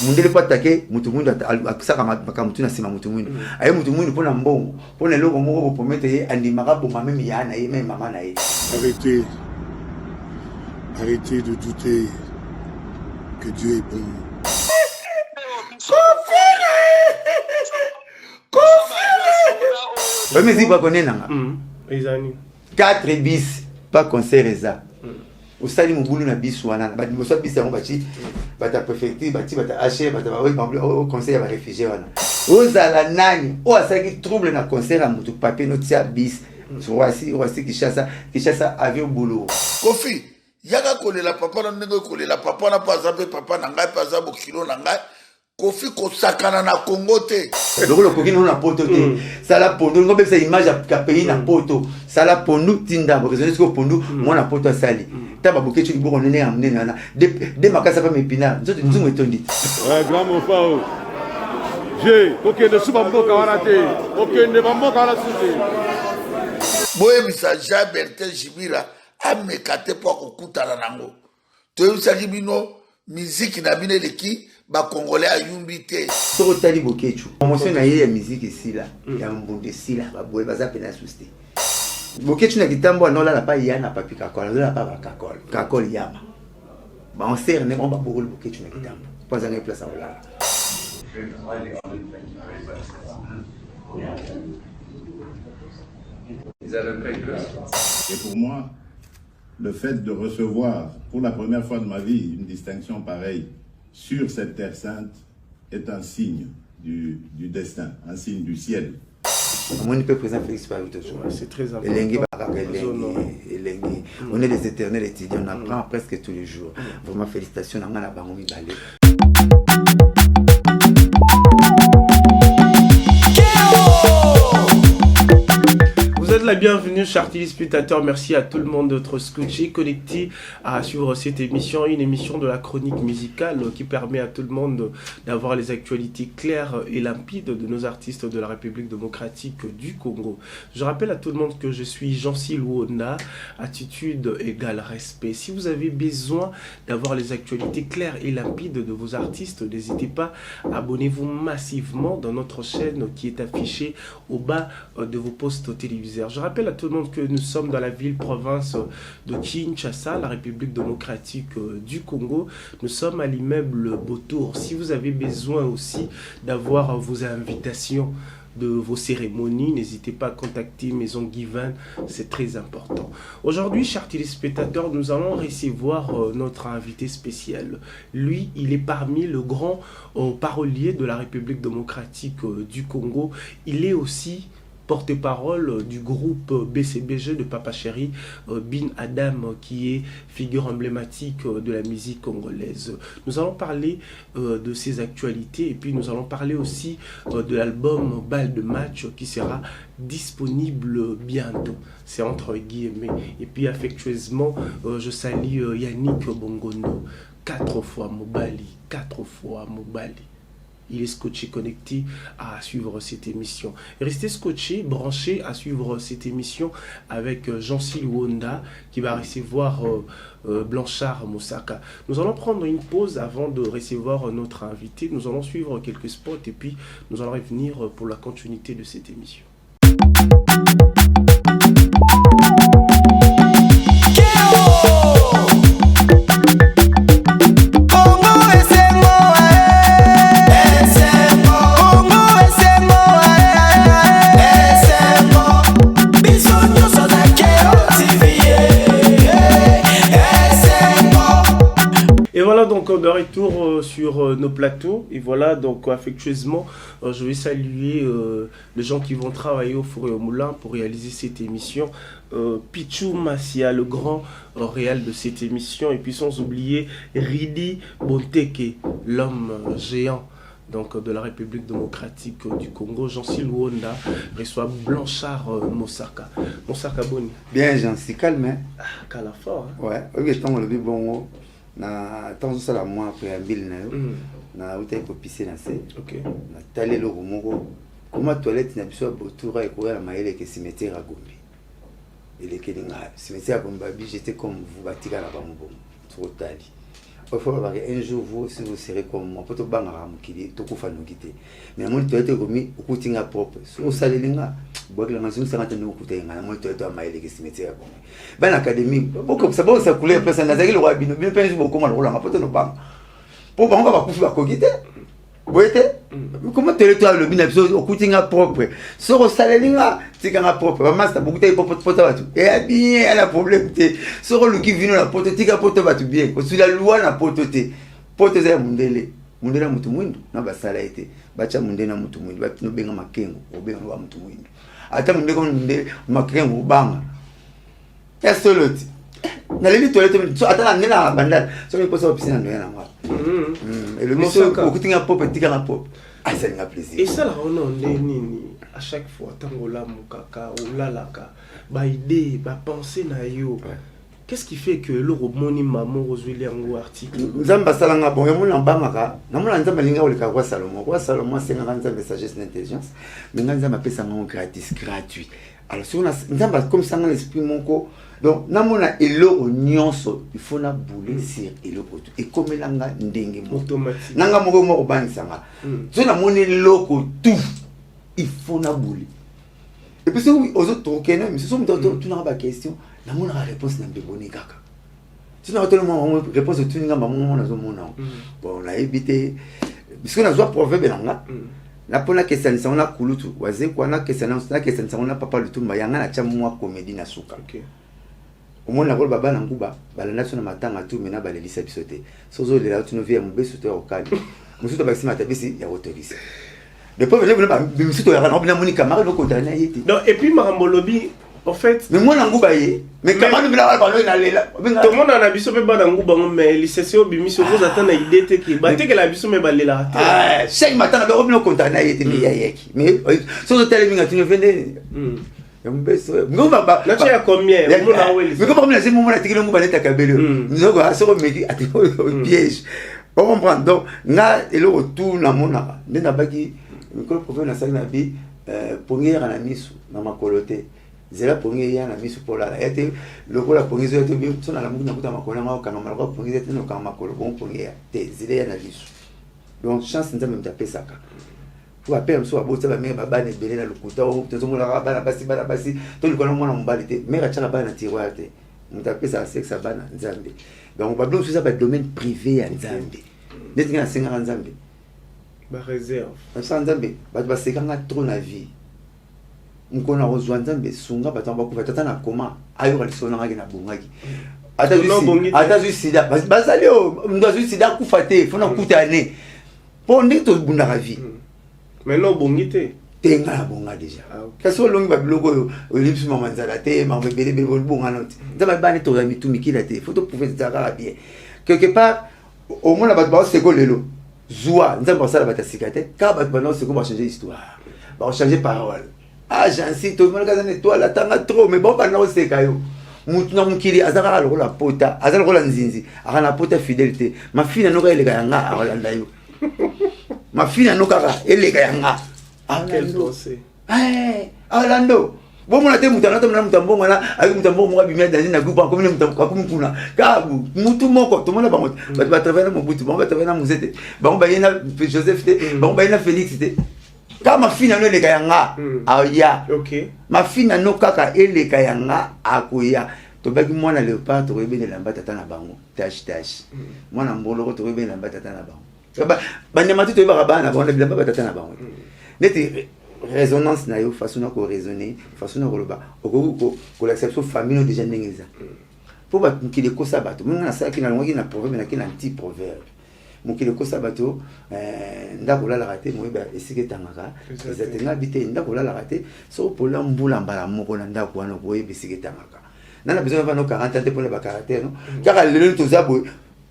Mundele kwa take mutu mwindu akusaka makamutu na sima mutu mwindu aye mutu mwindu pona mbongo pona loko moko pomete ye andimaka bomba meme yana ye meme mama na ye. Arrêtez de douter que Dieu est bon. Confère. Mais si pas connaître nanga. 4 bis pas concert eza. Osali mobulu na biso wana ba liboso biso yango bati bata préfecture bati bata HF bata au conseil ya réfugiés wana ozala nani o asaki trouble na concert ya mutu papier notia bis roasi Kinshasa avion boulot Kofi yaka kolela papa na ndenge kolela papa na pas pe papa na ngai pas bo kilo na ngai Kofi kosakana na Congo te lokolo kokini na poto te sala pondo ngombe sa image ya pays na poto sala pondo tinda bo raisonner ko pondo mona poto asali taba bokechu liboko nene ya mnene wana de makasa pa mepina nzoto nzumu etondi ouais grand mon frère je okende suba mboka wana te okende mboka wana suti boye bisa Jean Bertin Jibira amekate po kokutana nango to usaki bino musique na bino leki ba congolais ayumbi te soko tali bokechu promotion na ye ya musique sila ya mbunde sila ba boye baza pena suste bokechu na kitambo anola la pa yana papi kakola la pa kakola kakola yama ba on sert ne on ba bokolo bokechu na kitambo pas en place à voilà. Et pour moi, le fait de recevoir pour la première fois de ma vie une distinction pareille sur cette terre sainte est un signe du destin, un signe du ciel. On est présent Félix Parouto. C'est très important. On est des éternels étudiants, on apprend presque tous les jours. Vraiment félicitations à la Bangomi Balé. Vous êtes la bienvenue, chers téléspectateurs. Merci à tout le monde d'être scotché, connecté à suivre cette émission, une émission de la chronique musicale qui permet à tout le monde d'avoir les actualités claires et limpides de nos artistes de la République démocratique du Congo. Je rappelle à tout le monde que je suis Jean-Sil Wona, attitude égale respect. Si vous avez besoin d'avoir les actualités claires et limpides de vos artistes, n'hésitez pas, abonnez-vous massivement dans notre chaîne qui est affichée au bas de vos postes téléviseurs. Je rappelle à tout le monde que nous sommes dans la ville-province de Kinshasa, la République démocratique du Congo. Nous sommes à l'immeuble Beautour. Si vous avez besoin aussi d'avoir vos invitations de vos cérémonies, n'hésitez pas à contacter Maison Given, c'est très important. Aujourd'hui, chers téléspectateurs, nous allons recevoir notre invité spécial. Lui, il est parmi le grand parolier de la République démocratique du Congo. Il est aussi porte-parole du groupe BCBG de Papa Chéri, Bin Adam, qui est figure emblématique de la musique congolaise. Nous allons parler de ses actualités et puis nous allons parler aussi de l'album Balle de match qui sera disponible bientôt. C'est entre guillemets. Et puis affectueusement, je salue Yannick Bongono, 4 fois Mobali, 4 fois Mobali. Il est scotché, connecté à suivre cette émission. Restez scotché, branché à suivre cette émission avec Jean-Sil Wona qui va recevoir Blanchard Moussaka. Nous allons prendre une pause avant de recevoir notre invité. Nous allons suivre quelques spots et puis nous allons revenir pour la continuité de cette émission. Et voilà donc de retour sur nos plateaux. Et voilà donc affectueusement, je vais saluer les gens qui vont travailler au four et au moulin pour réaliser cette émission. Pichou Massia, le grand réal de cette émission. Et puis sans oublier Ridi Bonteke, l'homme géant donc de la République démocratique du Congo. Jean-Sil Wona reçoit Blanchard Moussaka. Moussaka Boni. Bien, Jean-Sil, calme. Ah, Calafort. Hein? Ouais, ok, tant le bon. Na tant ça la moi préambule na uta ko pisser na se OK na tale lo moko comment toilette na biso botura e ko ya maele ke cimetière à Gombe il est Keninga. Cimetière comme Babi, j'étais comme vous, Batika la Bambo, trop tali. Il faut avoir un jour, vous, si vous serez comme moi, peut-être que vous allez tout faire nous quitter. Mais moi, tu as été commis, au côté propre. Si vous savez, vous avez la maison, ça va être nous côté. Moi, tu as été à maïler le cimetière. Ben, l'académie, beaucoup, ça va, ça coulait, personne n'a dit le roi, bien peine, beaucoup, mal, on peut-être nous pas. Pour qu'on va couper à cogiter. Vous voyez? Comment tu es le bien au côté propre? Sur le salaire, c'est qu'un propre. Maman, c'est beaucoup de potes. Et bien, elle a problème. Sur le qui vient la pote, tu as pote bien. Sur la loi, la pote, pote, c'est mundele. Mundele, mutu mwindu. Na basala été. Bacha mundele na mutu mwindu. Bacha benga makengo. Obenga wa mutu mwindu. Ata mundele comme mundele makengo obanga. Ya solo ti. Na lebi toilette. Ata na ngena bandal. So me posa piscine na ngena ngwa. Et le monsieur, beaucoup de pop et de pop. Ah, ça m'a plaisir. Et ça, là, on a à chaque fois, tant qu'on l'a moukaka, ou la laka, bah idée, bah pensée na yo. Qu'est-ce qui fait que le romoni maman Rosueli Ango article? Nzamba salanga bon, yamon lambamaka. Namona nzamba linga oleka kwa Salomon. Kwa Salomon, c'est un nzamba sagesse d'intelligence. Mais nzamba pesa ngo gratis, gratuit. Alors si on a nzamba comme ça dans l'esprit mon ko. Donc, namona elo nyonso, il faut na bouler sur elo koto. Et comme langa ndenge mo. Automatique. Nanga moko moko banisanga. So na mona loko tout, il faut na bouler. Et puis si aux autres okena, mais ce sont tu n'as pas question, namona réponse na mbeboni kaka. Tu n'as pas tellement réponse de tout nga maman na zo mona. Bon, on a évité parce qu'on a joué proverbe langa. La pona question ça on a kulutu, waze kwa na question ça on a papa le tout mbayanga na chamwa comédie na suka. OK. Au moins la baba na nguba balana tuna matanga tu mena balelisa bisote sozo lela tu no via mbeso to okali musuto bakisi matabisi ya autorise de pas venir ba musuto ya na bina moni kamara no kontana yeti non et puis marambolobi en fait mais moi na nguba ye mais kamara bina ba na lela tout le monde na biso pe ba na nguba mais lycée obimiso vous attendre idée te ki ba te que la biso me balela ah chaque matin na bino kontana yeti mais yeki mais sozo tele minga tu no vende là tu as combien mais comment me laisser mon la tigre ngouba neta kabelo nzoko asoko meki ati piège on comprend donc nga elo tout na mona ndena baki micro prophète na sala bi pongera na misu na makolote zela pongera na misu pola ete lokola pongizo ete bi tona la mungu na kuta makola nga kana malako pongera ete no kama makolo bon pongera te zile na bisu donc chance nzambe mtapesaka pour appeler un soir abota ba mère baba ne belé na lokuta o tozo la bana basi to likona mwana mbali te mère atchaka bana tiroir te mutapesa sexe bana nzambe donc on va bien ça ba domaine privé ya nzambe ndeti na senga nzambe ba réserve ça nzambe ba sekanga trop na vie mkona rozwa nzambe sunga batamba ku batata na koma ayo kalisona ngaki na bongaki ata ju sida basali o ndo ju sida ku fate fona kutane pour ndito bunda vie. Mais non, bongité. Tenga la bonga déjà. Parce que l'on va bloquer au lips maman zalate, maman bébé bébé bonga note. Ça va pas être ami tout mikila te. Faut te prouver ça bien. Quelque part, au moins la base c'est quoi l'élo. Zoua, nous avons ça la bataille cicatrice. Car maintenant c'est qu'on va changer l'histoire. On va changer parole. Ah j'insiste, tout le monde a toi la tanga trop, mais bon maintenant c'est caillou. Mutuna mukili azara la pota, azara la nzinzi, azara la pota fidélité. Ma fille n'a pas elle ganga à Orlando. Ma fille n'a pas elle ganga. Quel procès? Orlando. Bon mon até mutana to mna mutambo ngana avec mutambo mo bimia dans une groupe comme mutambo comme kuna. Kabu mutu moko to mona bango. Ba travailler na mobutu, ba travailler na muzete. Ba ba yena Joseph te, ba ba yena Félix te. Ka ma fille na no le ganga. Aya. OK. Ma fille na no kaka ele ganga akoya. To baki mwana léopard to rebe na mbata na bango. Tash. Mwana mbolo to rebe na mbata na bango. Ba ne matu to ba bana ba na bilamba batata na bango. Neti résonance na yo façon ko raisonner façon ko loba ko l'acception famille déjà ndengeza pour ba mukile ko sabato muna sa kina ngaki na proverbe na kina anti proverbe mukile ko sabato ndako la raté mo ba esike tangaka ezatenga bité ndako la raté so pola mbula mbala moko na ndako wana ko esike tangaka nana besoin va no 40 ans pour le caractère non car le to zabo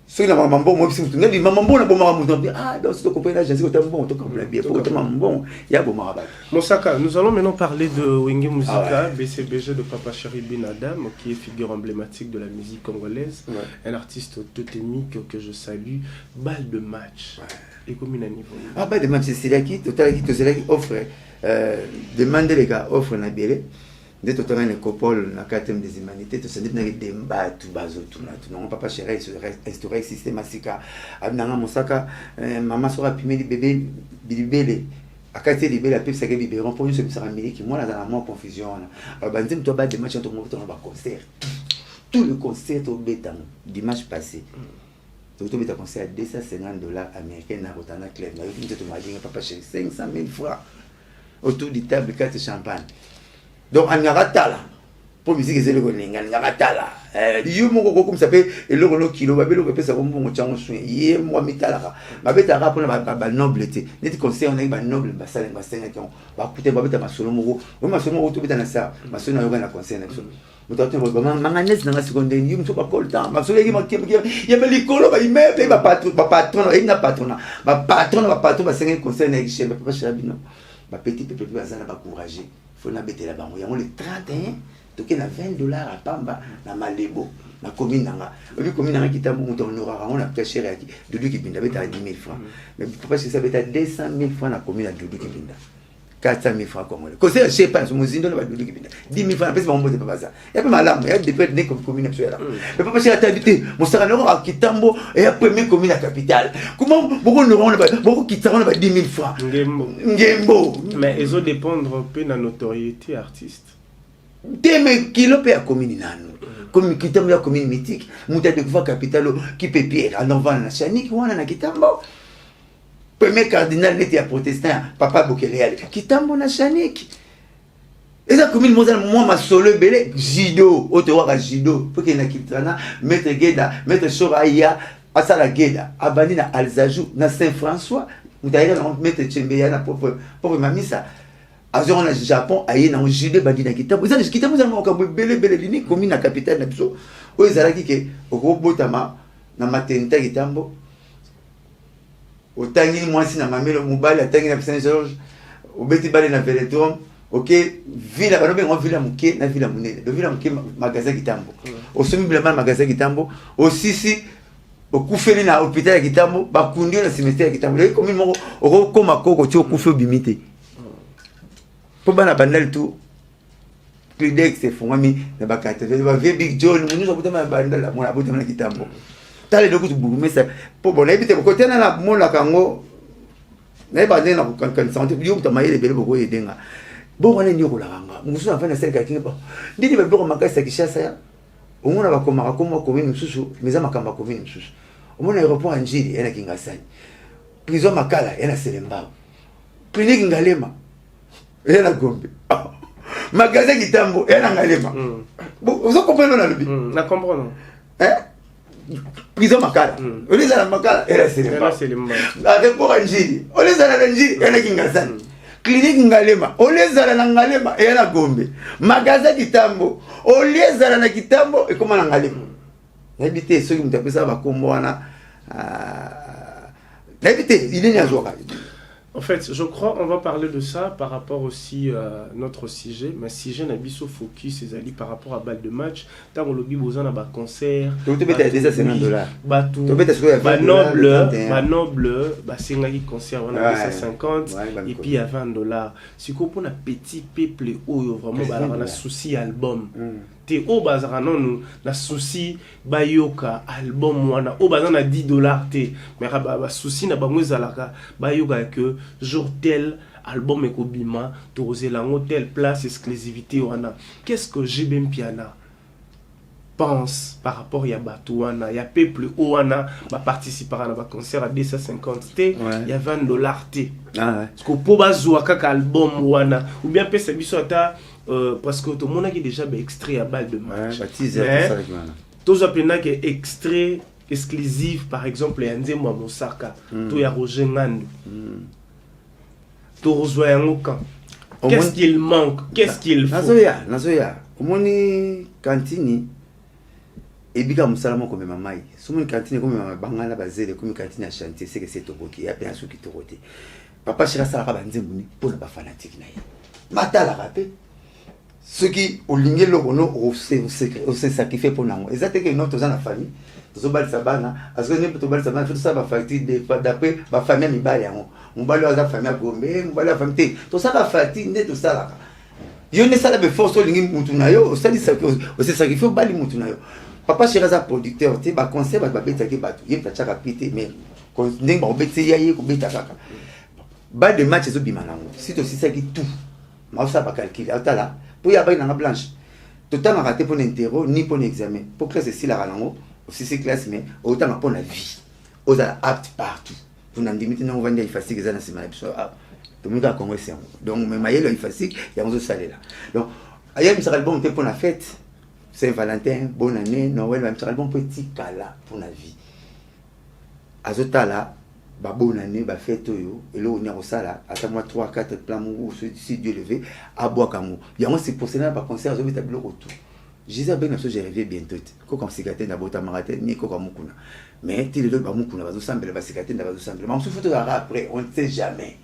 so na mambo mo bisu ngali mambo na bomara muto donc c'est comprendre là j'ai dit que bon to comprendre bien pour que mambo ya bomara ba Moussaka, nous allons maintenant parler de Wenge Musica, BCBG de Papa Chéri Bin Adam, qui est figure emblématique de la musique congolaise, un artiste totémique que je salue, balle de match. Et comme il a niveau. Balle de match c'est là qui total qui offre demande les gars offre na belé Dès que tu as une copole, dans le thème des humanités, tu as des débats, tu bases tout. Non, papa chéri, instaurer un système asika. Abnanga Mosaka, maman sera pimé les bébés, bilibélé. À côté des bébés, la pep, c'est que biberon pour nous, c'est ça, qui moi, là, dans la confusion. Alors, ben, tu as des matchs, tu as concert. Tout le concert, tu as dimanche passé. Tu as un concert à $250 américains, Narotana Club. Tu as dit, papa chéri, 500 000 francs. Autour du table, 4 champagne. Donc, on a ratala. Pour musique, c'est le golinga, on a ratala. Il comme ça fait, et le kilo, le repère, ça va me change. Il est moi, mitala. Ma bête a rappelé ma noblesse. N'est-ce conseil, on a une noble, ma salle, ma scène, ma coûté, ma bête à ma solo moro. Ma solo moro, tout est dans la salle. Ma solo n'a pas conseil. Manganès dans la seconde, il me faut pas le temps. Ma solo, il y a les colos, il met, ma patron, il n'a pas ton. Ma patron, ma scène, conseil, n'a pas papa Chabino. Ma petite peuple, bazana va courager. Faut la bête là-bas. Il y a le 31, donc il y a $20 à Pamba, dans Malebo, dans la commune. La commune qui t'a monté en aura, on a caché de lui qui binda, à 10 000 francs. Mais pourquoi ça va être 200 000 francs dans la commune à Doudou qui binda 400 000 francs comme ça. Conseil, je sais pas, je me dis, on va Doudou qui binda 10 000 francs, après, c'est pas mon pas ça. Il y a pas mal il y a des prêts comme commune là. Mais papa, c'est habité, mon sarano à Kitambo et après, même commune à capitale. Comment beaucoup nous rendent, beaucoup qui t'en 10 000 francs. Ngembo. Mais ils ont dépendre un peu de la notoriété artiste. Deme kilo pe a commune nano. Comme Kitambo ya commune mythique, muta de voir capitale qui peut pierre en avant na chanik wana na Kitambo. Premier cardinal n'était à protestant, papa Bokeleale. Kitambo na chanik. Et ça commune moi ma solo belé jido, otowa jido, pour qu'il na kitana, maître Geda, maître Soraya, asala Geda, abani na Alzajou, na Saint-François, mutaira na maître Chembeya na pauvre mamisa. Azor na Japon aye na jide bandi na Kitambo. Ça Kitambo za mo ka belé lini commune na capitale na biso. O ezalaki ke okobotama na maternité Kitambo. Otangi mwasi na mamelo mobali atangi na Saint-Georges. Obeti bale na Vélédrome. OK, ville ba no villa muke na villa munene. Le villa muke magasin Kitambo. O somi bla magasin Kitambo. O sisi okufeli na hôpital Kitambo, ba kundi na cimetière Kitambo. Le commune mo okoma koko ti okufe obimite. Pour bana bandal tout Clidex c'est fongami na bakata va vie Big John nous a botama bandal mon abotama na Kitambo tale doku tu bugume ça pour bon éviter ko tena na mon la kango na ba dena ko kan santé yo to mayele bele boko yedenga bon on est ni ko la kanga musu na fana serika kinga ba ndini ba boko makasa kishasa ya umuna ba koma commune mususu meza makamba commune mususu umuna aéroport Njili ena kingasani prison makala ena Selembao clinique Ngalema ena Gombe magasin Kitambo ena Ngalema vous comprenez na lobi na comprendre prison makala oleza na makala ena Selembao aéroport Njili oleza na Njili ena kingasani clinique Ngalema oleza na Ngalema ena Gombe magasin Kitambo oleza na Kitambo e koma na Ngalema n'habité ceux qui m'tapesa ba kombo wana n'habité il est nyazoka. En fait, je crois on va parler de ça par rapport aussi à notre sujet. Mais sujet n'a biso focus ces alliés par rapport à balle de match. Tant on lobby besoin à concert. Tu peux peut-être déjà $50. Batou. Noble, c'est un concert on a 250 et puis à $20. Si qu'on a petit peuple où vraiment on a souci album. Te au bazar non na souci bayoka album wana au bazar na $10 te mais ba souci na bango zalaka bayoka que jour tel album ekobima toze lango tel place exclusivité wana. Qu'est-ce que JB Piana pense par rapport ya batu wana ya peuple wana ba participer na ba concert à 250 te il y a $20 te parce que po bazwa kaka album wana ou bien pesa biso ata parce que tout le monde a déjà extrait à balle de match. Tous appelés que extrait exclusif, par exemple, Yanze Moussaka, tout y a Roger Ngandu. Tout rejoint un camp. Qu'est-ce qu'il manque? Qu'est-ce qu'il faut? Nazoya, au moins cantine et bika musalamo comme mamai. Soumon cantine comme ma bangala basée comme cantine à chanter, c'est que c'est au qui a bien sous qui te roté. Papa Chira Sara Banzemuni pour ne pas fanatique naï. Mata la rapé. Ceux qui ont ligné le bono au sacrifié pour nous. Et ça c'est que nous tous dans la famille, tous au bal sabana, à ce que nous tous au bal sabana, tout ça va faire d'après ma famille mi bali on bali à la famille à Gombe, on bali à la famille, tout ça va faire tout ça là. yo ne sala be force olingi mutu na yo osali se sacrifice bali mutu na yo papa chéri aza producteur te ba concert ba betaki bato ye tachaka pite mais ndenge ba obeti ya ye ko beta kaka ba de match ezo bima nango si to sisaki tout ma ça ba calculer atala pour ya ba na blanche total a raté pour l'interro ni pour l'examen pour classe si la rango aussi c'est classe mais autant pour la vie aux aptes partout pour n'en limiter non vendre facile que ça na semaine tout le monde a congrès donc mais maïe le facile il y a un autre salaire là donc ailleurs il sera bon pour la fête Saint-Valentin bonne année Noël il sera bon petit cala pour la vie azota là ba bonne année ba fête yo et là on est au sala à moi 3 4 plans mou si Dieu levé à bois comme il y a c'est pour cela pas concert je vais tableau autour Jésus ben j'ai rêvé bientôt ko comme cigarette na bota marathon ni ko comme mukuna mais tu le ba mukuna ba zo sambela ba cigarette na ba zo sambela mais on se fout après on ne sait jamais.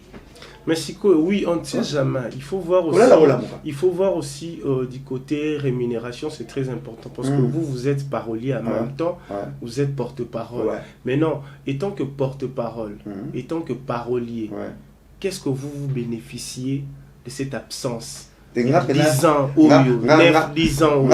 Mais Siko, oui, on ne sait jamais. Il faut voir aussi, du côté rémunération, c'est très important. Parce que vous êtes parolier en même temps, vous êtes porte-parole. Mais non, étant que porte-parole, étant que parolier, qu'est-ce que vous bénéficiez de cette absence 10 ans, 10 ans.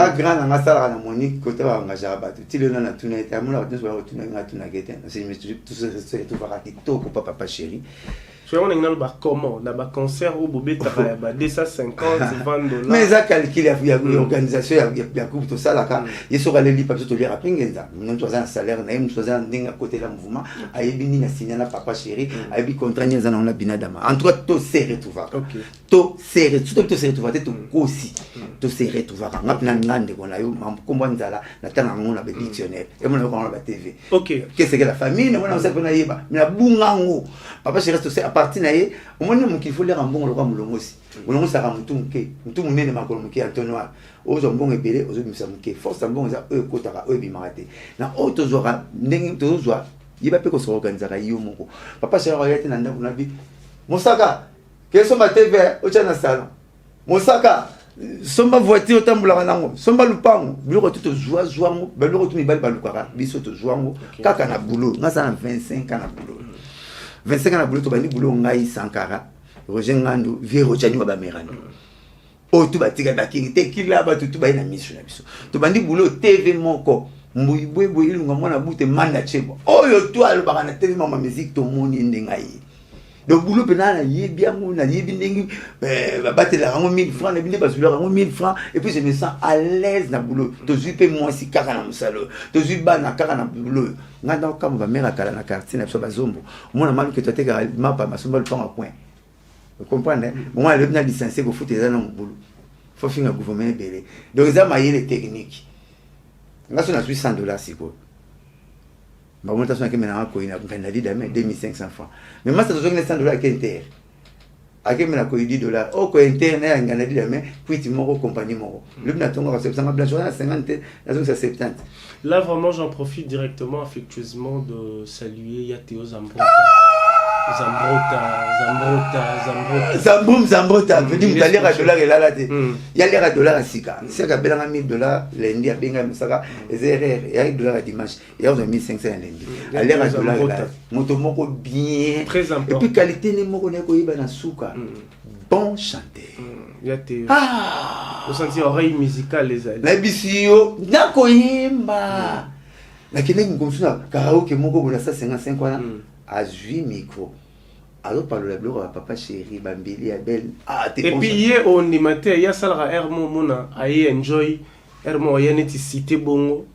Je on a comment on a concert au bobé tabayaba 250 $20 mais ça calcule ya organisation ya groupe tout ça là quand il sera les livres parce que lire après ngenza non tu as un salaire na même chose ndinga côté la mouvement ayebi ni na signer na papa chéri ayebi contrat ngenza na binadama en tout cas to serré tout va to serré tout va to kosi to serré tout va ngapna ngande kona yo kombo nzala na tanga ngona be dictionnaire et mon ko na TV OK qu'est-ce que la famille on sait qu'on a yeba mais la bungango papa chéri to parti na ye au moins qu'il faut les rembongo le roi mulongosi mulongosi sera mutu munene makolo muki antonioir ozo mbongo ebele ozo misa muki force mbongo za e kotaka e bimarate na auto zora ndenge to zwa yiba pe ko so organizera yo moko papa chéri oyete na ndako na bi mosaka keso ma TV ocha na salon mosaka somba voiture tambula nango somba lupango biloko tout zwa ngo biloko tout mibali balukara biso to zwa ngo kaka na boulot ngasa na 25 ans na boulot 25 ans na boulot to bandi boulot ngai Sankara Roger Ngandu Vero Chani ba merano o tu batika bakirite kila ba tu ba ina mission na biso to bandi boulot TV moko mbuyibwe ilunga mwana bute manda chebo oyo to alobaka na TV mama musique to moni ndengai donc boulot penana yebi amu na yebi ndengi batela rango 1000 francs na binde basula rango 1000 francs et puis je me sens à l'aise na boulot to zupe moi si kaka na musalo to zuba na kaka na boulot nganda kama ba mera kala na quartier na biso bazombo mona malu que tote ka mapa masomba le point point vous comprenez moi le na licencié ko foot ezana mu boulot faut finir gouvernement belé donc ça ma yele technique ngaso na $800 siko ba monta sona ke mena ko ina ngana di dame 2500 francs mais moi ça doit être $100 qui inter ake mena ko $10 o ko inter na ngana di dame puis moko compagnie moko le na tonga ko 700 blanche na 50 na 70. Là vraiment j'en profite directement affectueusement de saluer Yateo Zambrota. Zambrota veut dire mutalia ka dollar et là ya lera dollar sika c'est ka belanga $1000 lundi a benga musaka ezerere ya dollar dimanche ya 1500 lundi a lera dollar moto moko bien très important et puis qualité ne moko ne ko yiba na suka bon chanteur Yateo vous sentez oreille musicale les amis la bisio na ko yimba na kile ngomsuna karaoke moko bona 55 wana à 8 micro. Alors par le blog papa chéri bambili ya belle et puis hier on dit matin il y a ça Hermo mona aye enjoy Hermo ya neti cité bongo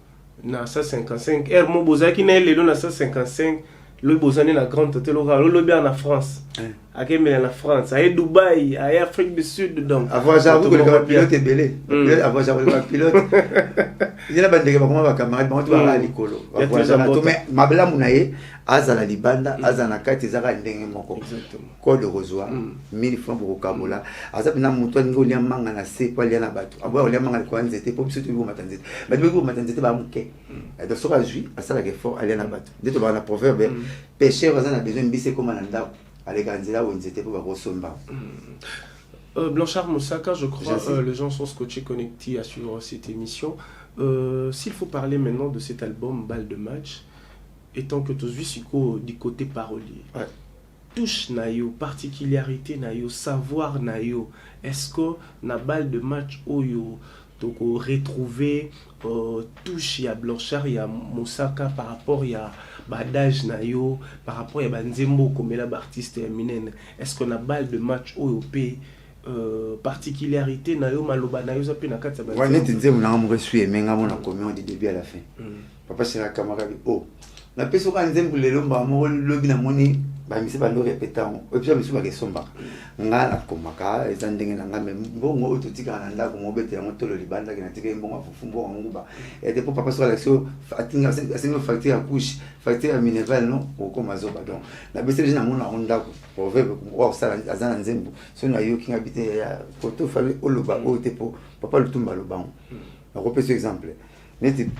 na 155 Hermo bozaki na lelo na 155 le bozane na grande hôtel le bien en France akemela na France aye Dubaï aye Afrique du Sud donc avoir j'avoue que le pilote est belé avoir j'avoue le pilote il y a bande ba comment ba camarade ba tu ba likolo mais mabela munaye azala libanda azana kati zaka ndenge moko ko de rozwa 1000 francs pour kabola azapina muto ngo lia manga na se kwa lia na bato abo lia manga ko nzete po biso tu bo matanzete ba bo matanzete ba muke donc sera jui asala ke fort aller na bato de to ba na proverbe péché azana besoin bise comme na ndao avec Anzela ou nzete po ba kosomba. Blanchard Moussaka, je crois les gens sont scotchés connectés à suivre cette émission. S'il faut parler maintenant de cet album Balle de match, étant que tu es du côté parolier, touche na yo, particularité na yo, savoir na yo. Est-ce que na balle de match oyo donc retrouver touche ya Blanchard ya Moussaka par rapport ya badage na yo, par rapport ya banzembo comme la artiste minene. Est-ce qu'on a balle de match oyo pe particularité na yo maloba na yo za pe na kati ba. Ouais, neti nzembo na mo reçu emenga mo na communion du début à la fin. Papa c'est la camarade oh. Na peso ka nzembo lelo mba mo lobi na moni ba mise ba lo répéter on et puis mise ba ke somba ngala komaka ezandenge na ngame mbongo ototika na ndako mo bete ya motolo libanda ke na tika mbongo afufumbo nguba et depuis papa sur l'action atinga asinga facture à couche facture à mineval non oko mazoba donc na bese na mona ondako proverbe wa sala azana nzembo so na yo kinga bite ya koto fami oloba o tepo papa lutumba loba na ko pese exemple neti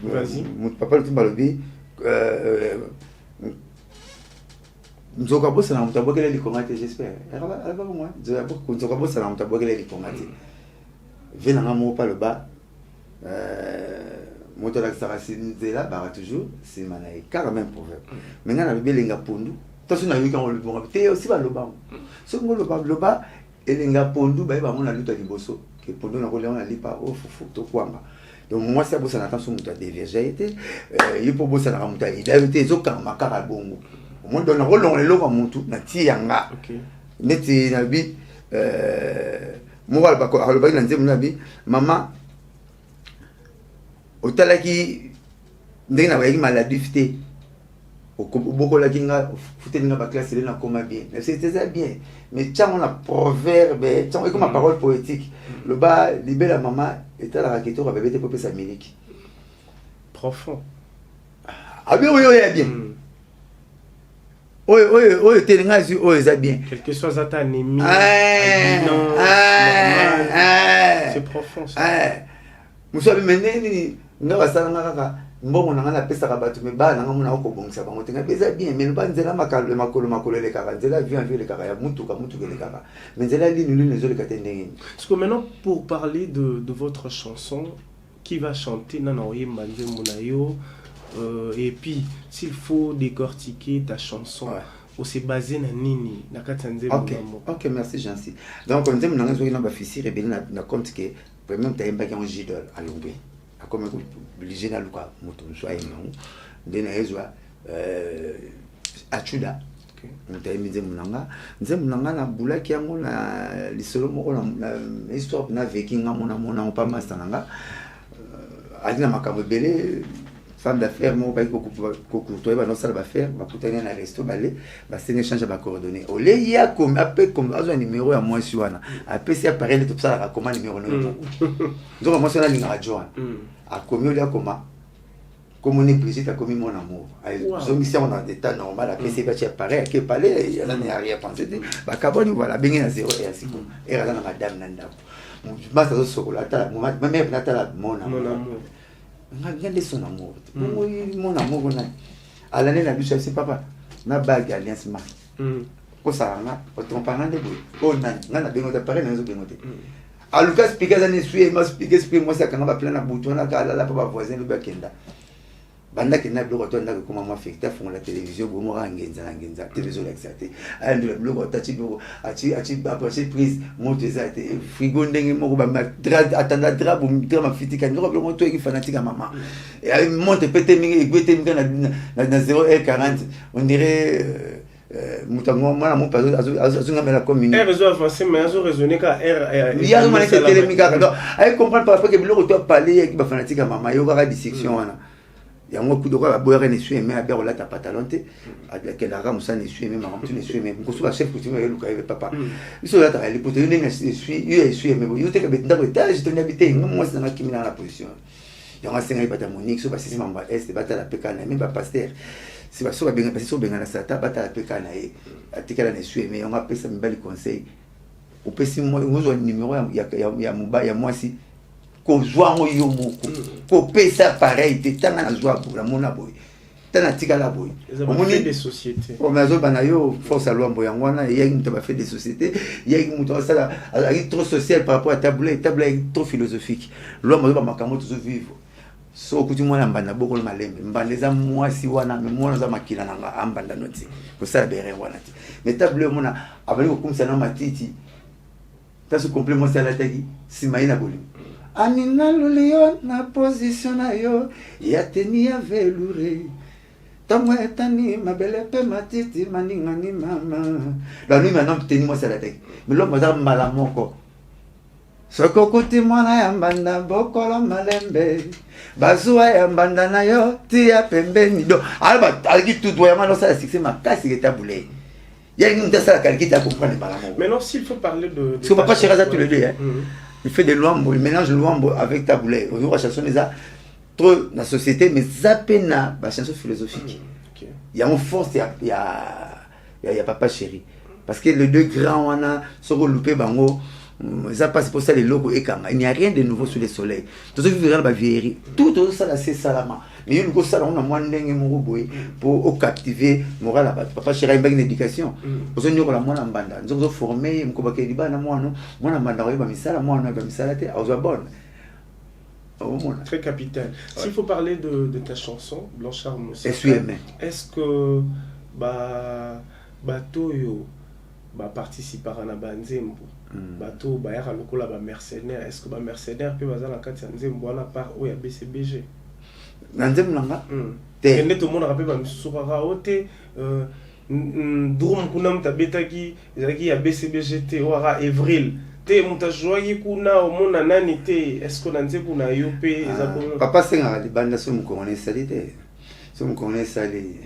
papa lutumba lobi nzoka bosa na mutabokela likongate j'espère elle va moi nzoka bosa na mutabokela likongate vena ngamo pa le bas moto la sarasinzela ba toujours c'est manaï car même proverbe maintenant na belenga pondu taso na yuka on le bon te aussi ba loba so ngo loba elenga pondu ba ba mona luta liboso ke pondu na ko leona lipa o fufu to kwanga. Donc moi c'est pour ça n'attention muta dévergé il faut bosser na muta il a été zoka makara bongo au moins dans le rôle on le loba mutu na tianga neti na bi moral ba ko alba na nzemu na bi mama otalaki ndena ba yi maladie beaucoup la kinga futenga ba classe na koma bien c'était ça bien mais tiens on a proverbe tiens comme ma parole poétique le bas libère la maman et à la raquette va bébé popé sa milique profond ah bien oui bien oui tenga sur oh ça bien quelque chose à ta anémie c'est profond ça muso meneni nga sala nga mbongo na ngana pesa ka batu me ba na ngamuna ko bongisa bango tenga pesa bien mais ba nzela makolo le kaka nzela vient le kaka ya mutu le kaka mais nzela lini zo le katendenge. Parce que maintenant pour parler de votre chanson qui va chanter nana oyemba nzembo na yo et puis s'il faut décortiquer ta chanson on s'est basé na nini na katanzembo OK merci Jancy donc nzembo na ngazo na ba fisi rebeli na compte que vraiment taimba ki on jidol à l'ongwe comme obligé na luka moto soit non dena ezwa achuda mutaimi nzembo nanga na bulaki yango na lisolo moko na histoire na vikinga mona pa master nanga adina makambo belé femme d'affaires mo ba ko toi ba no sala ba faire ba kutanya na resto balé ba sene change ba coordonnées ole ya comme appel comme azo numéro ya moi suana appel si appareil tout ça la comment numéro non donc moi c'est la ligne radio a commis ole comment comme on est Brigitte a commis mon amour so mission on a état normal appel c'est pas tu appareil que parler il y a rien pensé ba kaboni voilà bengi na 0 et ainsi et là na madame nanda moi ça so ko la ta ma mère na ta la mon amour ngande son amour mon amour na alane na biso c'est papa na bague alliance ma ko ça na o trompa ngande bo o na bengo ta pare na zo bengo te a Lucas Picasso ne suit ma explique moi ça quand va plein na bouton na kala la papa voisin le bakenda banda kena bloko to ndako koma ma affecté fond la télévision bo mo rangenza télévision l'exacté andi le bloko tati bo ati après prise mo tezate frigo ndenge mo ba atanda drap ma fitika ndoko bloko to ki fanatique maman et monte pété mingi gwete mingi na 0,40 on dirait mutango mwana mo pazo azunga mela commune réseau avancé mais azo raisonner ka il y a une manette télémica donc ay comprendre par rapport que bloko to parler ki ba fanatique maman yo ka dissection wana ya ngo kudo ka boyare ne sué mais abero la ta patalonte avec la ramu ça ne sué même en tu ne sué même ko suka chef coutume luka avec papa biso la ta les potes ne sué yo sué mais yo te ka beta ko étage to n'habiter moi c'est na kimina la position ya nga senga bata monique so ba sisi mamba est bata la pekana même ba pasteur si ba so ba benga so benga na sata bata la pekana e atikala ne sué mais on a pesa mbali conseil au pesi moi ngozo numéro ya muba ya moi si ko joa ngo yo moko ko pesa pareil te tanga na joa pour la mona boy tana tikala boy on fait des sociétés on a zo bana yo force à loi boyangwana et il y a fait des sociétés il y a une ça trop social par rapport à table trop philosophique l'homme va makambo toujours vivre so kuti mwana mbanda bokolo malembe mbanda eza mwasi wana me mwana za makila nanga ambanda noti ko sala bere wana ti mais tableau mona abali ko kumsa na matiti tasu complément sala tagi simaina boli anina lulio na position na yo ya tenia velouré tamwe tani mabele pe matiti maninga ni mama la nuit maintenant teni moi sala tagi mais l'homme za mbala moko soko kuti mwana ya mbanda bokolo malembe bazua ya mbanda na yo tia pembeni do alba alki tout ya mano ça succès makasi ketabule ya ngi mta sala kalki ta comprendre balamo. Maintenant s'il faut parler de so papa Cheraza tous les deux hein. Il fait des luambo, il mélange luambo avec taboulé. On voit chanson les a trop dans la société mais zapena ba chanson philosophique. Il y a un fond il y a papa chéri parce que les deux grands on a soko loupé bango. Ça passe pour ça les logos et il n'y a rien de nouveau sous le soleil. Tout ce qui veut la vieillerie, tout ça là c'est salama. Mais il nous ça on a moins d'engue moruboy pour captiver moral papa chéri une bonne éducation. Pour ça nous la moins en banda. Nous avons formé mko ke liba na moi non. Moi na banda ba misala moi na ba misala te aux bonne. Très capital. S'il faut parler de ta chanson Blanchard Moussa. Est-ce que bateau yo participer à la banzembo bateau bayaka lokola ba mercenaire est-ce que ba mercenaire peut baza na kati ya nzembo wana par oya BCBG na nzembo nanga te ndeto mona rappel ba misuka ote drum kuna mtabetaki ezaki ya BCBG te wara Avril te mutajwaki kuna omona nani te est-ce que na nzembo na yo pe ezako papa senga libanda so mukongone salite so mukongone sali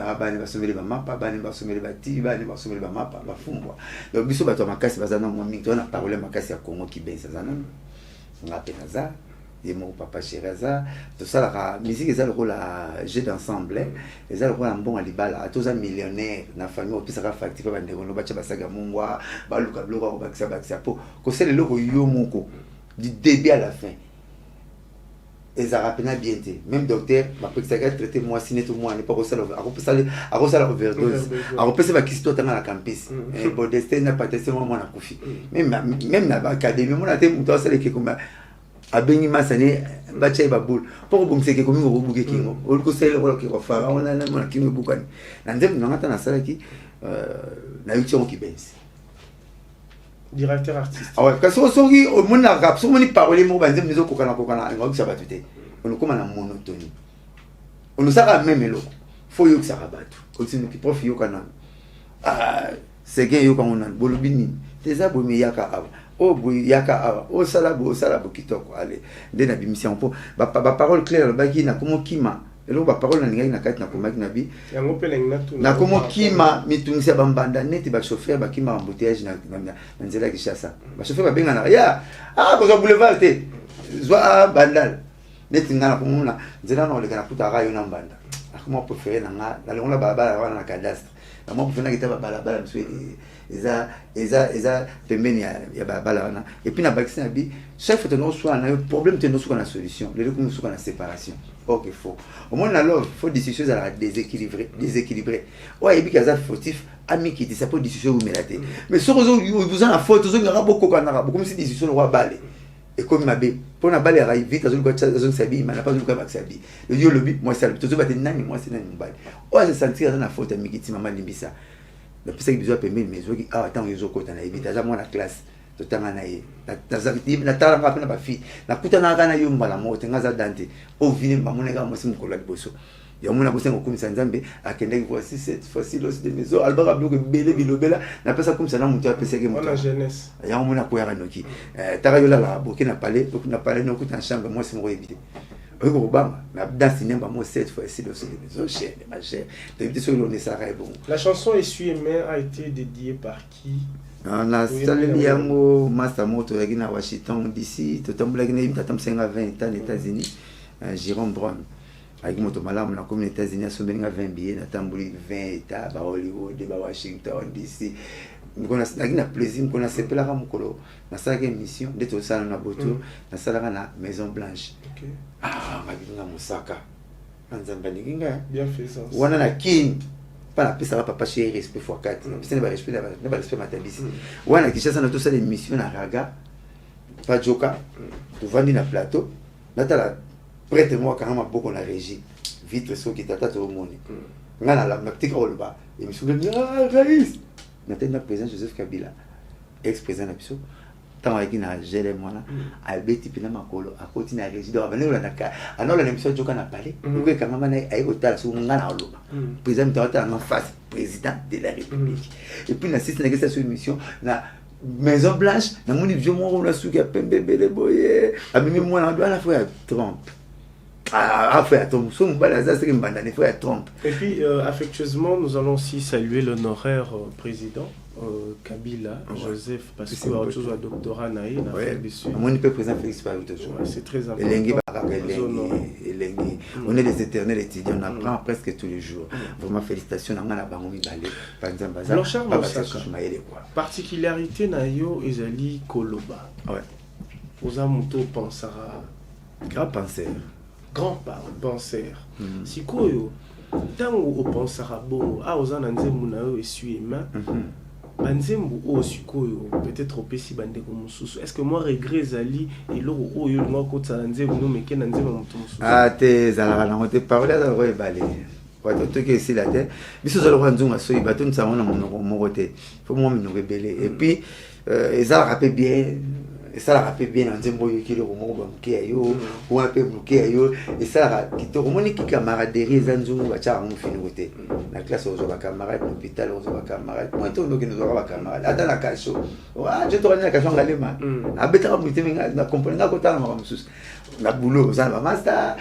abani basomeli ba mapa abani basomeli ba tiba abani basomeli ba mapa bafumbwa donc biso bato makasi bazana mo mingi tona parole makasi ya Congo ki benza zana ngapena za yemo papa Cheraza tout ça la musique ezala ko la jeu d'ensemble ezala ko la mbonga libala atoza millionnaire na famille opisa ka facture ba ndeko no bacha basaga mungwa baluka bloka ko bakisa po ko c'est le loko yo moko du début à la fin. Et ça rappelle bien, même docteur, ma psychiatre traité moi si net moi n'est pas ça la overdose. A repasser ma question dans la campus. Et bon destin n'a pas testé moi na kofi. Même na académie moi na té muto ça les comme a bengi masane bacha ba boule. Pour bon c'est que comme au buke kingo. O ko c'est le ko ko fa on na mo kingo bukani. Na ndem na ngata na sala ki na yucho ki benzi. Directeur artistique. Ah ouais, parce que soki au monde na rap, soki parler mo banzem nezo kokana ngok ça va tuté. On comme na monotonie. On nous a même eloko. Faut yo que ça rabatu. Continue ki prof yo kana. Ah, c'est que yo kana bolobini. Teza bo mi yaka aba. O bo yaka aba. O salabo kitoko allez. Nde na bimission po ba parole claire ba ki na komo kima. Elo ba parole na ngai na kati na komaki na bi yango pe na tu na komo kima mitungisa bambanda neti ba chauffeur ba kima embouteillage na nzela kishasa ba chauffeur ba benga na ya ko zo boulevard te zwa bandal neti ngana komuna nzela na oleka na puta rayo na mbanda akoma préféré na nga na longa balabala wana na cadastre na mo préféré na kitaba balabala mswe eza pembeni ya balabala wana et puis na bakisi na bi chaque fois no soit na problème te no soit na solution le ko soit na séparation. Ok, faux. Au moins, il faut des choses à déséquilibrer. Ouais, il y a des fautifs, amis qui disent ça pour des choses où mais si vous avez la faute, vous avez beaucoup comme si des choses au balai. Et comme ma bé, pour la balle arrive vite, vous avez sabi, mais n'a pas de cas sabi. Le dieu le but, moi c'est le tout va nani, moi c'est nani balle. Ouais, c'est sentir dans la faute, amis qui maman limbisa. Le plus que besoin permet mais zo qui attends les autres côté na évite, déjà moi la classe. Totanga na ye na tala ngapena ba fi na kutana kana yo mbala mote ngaza dante o vini bamoneka mosi mukolo liboso ya mona kusenga kumisa nzambe akende voici cette fois-ci l'os de maison albara bloque bele bilobela na pesa kumisa na mutu apesa ke mutu la jeunesse ya mona ko ya noki taka yo la Burkina Palais no kuta chambre moi c'est mo éviter ko bamba na dans cinéma moi cette fois-ci l'os de maison cher ma chère de sur le Nessara est bon. La chanson Essuie-main a été dédiée par qui? On a salé yango master moto yaki na Washington DC totambola kina tatam 20 ans aux États-Unis Jérôme Brown avec moto malamu na comme les États-Unis asombeli 20 billets na tambuli 20 états ba Hollywood ba Washington DC ngona na plaisir ngona sepela ka mukolo na sala ke mission de to sala na boto na sala na Maison Blanche. OK. Ah ngabinga musaka nzamba ninga bien fait ça wana na king pas la piste, ça va pas chéri respect fois 4. C'est pas respect, n'est pas respect matabisi. Ouais, na Kishasa na tout ça l'émission na raga, pas joka, tu vends na plateau. Là t'as la prête-moi quand même beaucoup la régie vite ce qui tata au monde ngana la petite olba et me souviens Raïs maintenant président Joseph Kabila ex-président Nabiso tant avec na géré moi là albeti pina makolo a continuer à régie donc venir là alors la émission joka na parler que quand même na ay hôtel sur ngana olba président tata en face président de la République et puis na six na cette émission na Maison Blanche na moni vieux moi on a sou qui a pembe bele boye a mimi moi na doit la fois Trump frère Trump son balaza c'est que mbandane frère Trump. Et puis affectueusement nous allons aussi saluer l'honoraire président Kabila Joseph parce que autre chose à doctorat naï na fait dessus. Mon peut président Félix Paris toujours. C'est très important. On est des éternels étudiants, on apprend presque tous les jours. Vraiment félicitations à la bango mibalé par exemple Blanchard Moussaka. Particularité na yo ezali koloba. Ouais. Oza muto pensera grand penseur. Grand penseur. Sikoyo tango opensera bon oza na nzembo na yo essuie-main. Banzembo o sikoyo peut-être opesi bandeko mususu. Est-ce que moi regret zali et loro oyo ngo kotsa nzembo no meke na nzembo muto mususu. Te zala na ngote parole za ko ebale. Wato to ke sila te. Biso zo lo nzunga so ibato ntsango na monoko moko te. Faut moi me rebeller et puis ça rappelle bien et ça rappelle bien en nzembo yo ki le romo ba mke yo ou un peu bloqué yo et ça qui te romoni ki camaraderie za nzungu ba cha mu fini côté la classe aux ba camarades l'hôpital aux ba camarades moi to ndo ki nous aura ba camarades ata la kacho wa je to rani la kacho ngalema abeta mu temenga na comprendre nga kota na mamusus na boulot za ba master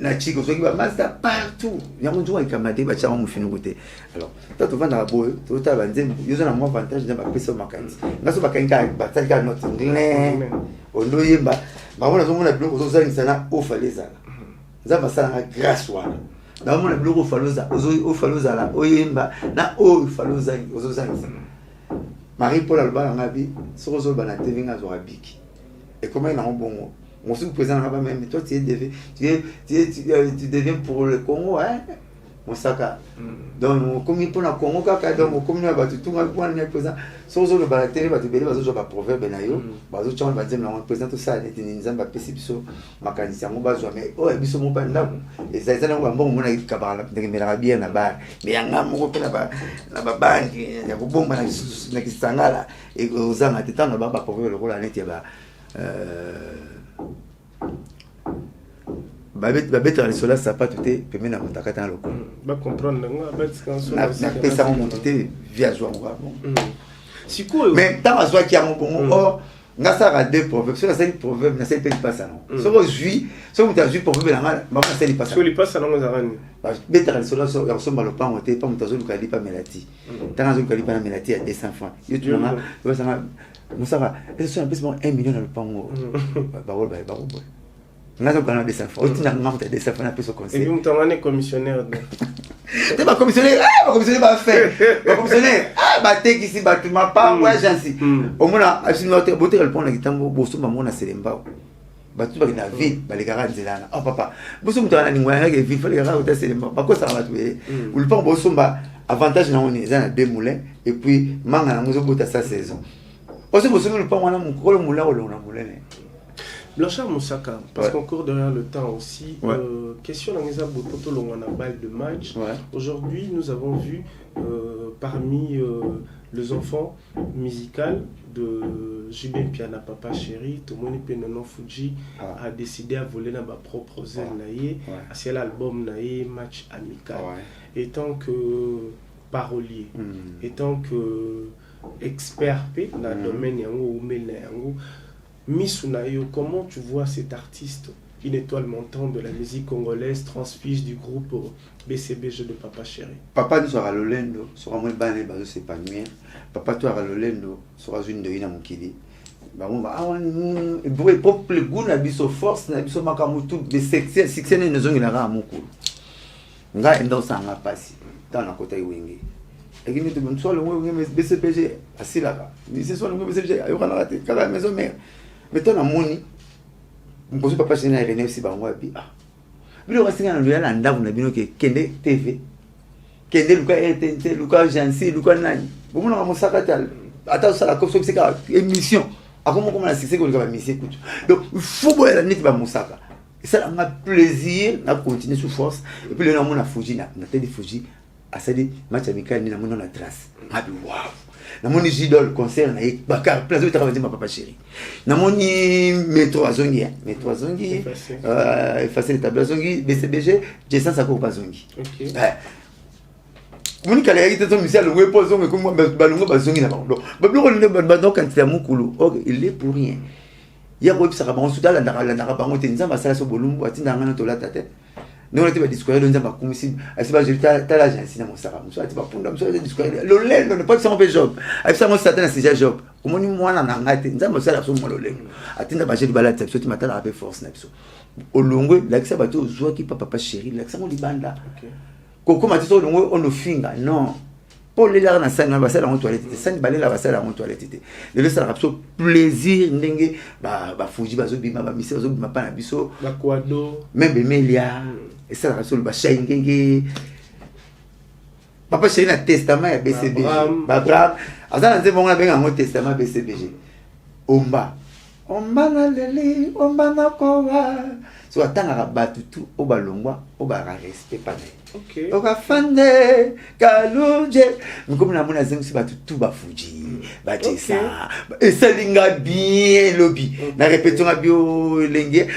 na chiko so ki ba master partout ya munzu wa camarade ba cha mu fini côté alors toi tu vas dans la boye tu ta ba nzembo yo za na mo avantage na ba pesa makanzi ngaso ba kanka ba tsaka not ngene ondo yemba ba mona zo mona biloko zo zalisa na ofaleza za ba sala grâce wana na mona biloko ofaloza ofaloza la oyemba na ofaloza ozo zalisa Marie Paul Alba ngabi so zo bana tevinga zo rabiki et comment na bongo mon sous président là-bas même toi tu deviens pour le Congo hein Moussaka donc comme il pour na Congo kaka donc comme na batu tunga kwa na président so zo le balatere batu bele bazo jo ba proverbe na yo bazo chama ba nzembo na président to ça était nzamba pesi biso makanisi yango bazo mais oh biso mo pa ndako ezaiza na ngombo mona kabala ndekemela bien na ba mais yanga moko pe na ba banki ya kubomba na kisangala et ozanga tetana ba proverbe le rôle net ya ba babeta les solas ça pas tout est permet na montakata loko ba comprendre nga bet kanso na pesa mo monter via joie bon sikoyo mais tant à joie qui a mon bon or nga ça a deux proverbes ça c'est proverbe na c'est pas ça non so ko jui so muta jui proverbe na nga ba ça c'est pas ça so li passe na ngazarani beta les solas so ressemble le pan monter pas mutazo lukali pas melati tant zo lukali pas na melati à 200 francs yo tu na ba ça Moussa est-ce un peu 1 million dans le pan ba wol ba n'a pas gagné des enfants. Tu n'as pas des enfants à plus au conseil. Et puis, tu es commissionnaire. Tu es commissionnaire. Ah, commissionnaire va faire. Commissionnaire. Ah, bah, t'es ici, bah, tu m'as pas. Ouais, j'en suis. Au moins, à ce moment-là, tu as répondu à l'état, bosso, maman, a Selemba. Bah, tu vas dans la ville, bah, les gars, c'est là. Oh, papa. Bosso, tu as la langue, il faut les gars, tu as Selemba. Par quoi ça va tuer? Ou le pan, bosso, bah, avantage, on est dans deux moulins. Et puis, manga, on a bossé sa saison. Aussi, bosso, le pan, on a mon gros moulin, on a moulin. Blanchard Moussaka, parce qu'on court derrière le temps aussi, question dans les balle de match. Aujourd'hui, nous avons vu parmi les enfants musicaux de Jibin Piana Papa Chéri, Tomoni Penonon Fuji a décidé à voler dans ma propre zone naïe, à c'est l'album naïe match amical. Et tant que parolier, et tant que expert dans le domaine yango ou yango. Misunayo, comment tu vois cet artiste, une étoile montante de la musique congolaise, transfige du groupe BCBG de Papa Chéri? Papa nous sera l'olendo, sera moins banné, bah c'est pas nuire. Papa toi sera l'olendo, sera une de une à mon kili. Bah on va et pour le goût na biso force na biso makamutu de succès ne nous ont il a mon cool. Nga endo ça nga passi dans la côté wenge. Et qui nous demande soit le BCBG assis là-bas. Mais c'est soit le BCBG il y aura la raté quand la maison mère. Mettons la money. Mposo papa chéri na René aussi ba ngwa bi ah. Bilo kasinga na luyala ndavu na bino ke kende TV. Kende luka RTNT, luka Jansi, luka nani. Bomona ka mosaka tal. Ata ça la kopso psika émission. Akomo comme la succès ko luka ba mission kutu. Donc il faut boire la nit ba mosaka. ça a plaisir à continuer sous force. Et puis le nom a Fuji, na tête de Fuji, à ça dit match amical, na mon la trace. Ah waouh. Na mon idole concert na Bakar place de travailler ma papa chéri. Na mon métro azongi, effacer les tableaux azongi, BCBG, j'ai ça ça pas azongi. OK. Mon kala yaki teto misia le wepo zongi comme balungo bazongi na bando. Bablo le bando quand c'est mukulu. OK, il est pour rien. Ya ko bisa ka bango suda la ndaka bango tenza basala so bolumbu atinda ngana to la tête. Nous on était discuter le nzamba kumisi asiba je ta la agence na mosaka muso ati ba punda muso discuter le lendo ne pas que ça on fait job afisa mo satan c'est job comment ni mwana na ngate nzamba sala so mo le lendo atinda ba jeli balata so ti matala avec force na biso olongwe la kisa bato zwa ki papa chéri la kisa mo libanda koko matito olongwe on no finga non pour les là na sanga ba sala en toilette sani balela ba sala en toilette le ça rapso plaisir ndenge ba fuji bazo bima ba mise bazo bima pa na biso ba kwado même bemelia et ça rapso ba shaingenge papa chéri na testament ya BCBG ba Abraham azana nze bonga benga ngo testament BCBG omba na leli omba na kowa so atanga batu tout o balongwa o ba respect pa OK. Oka fande kaluje comme na mona zengi batu tout ba fuji ba tesa et ça linga bien lobby na répétons bio lengue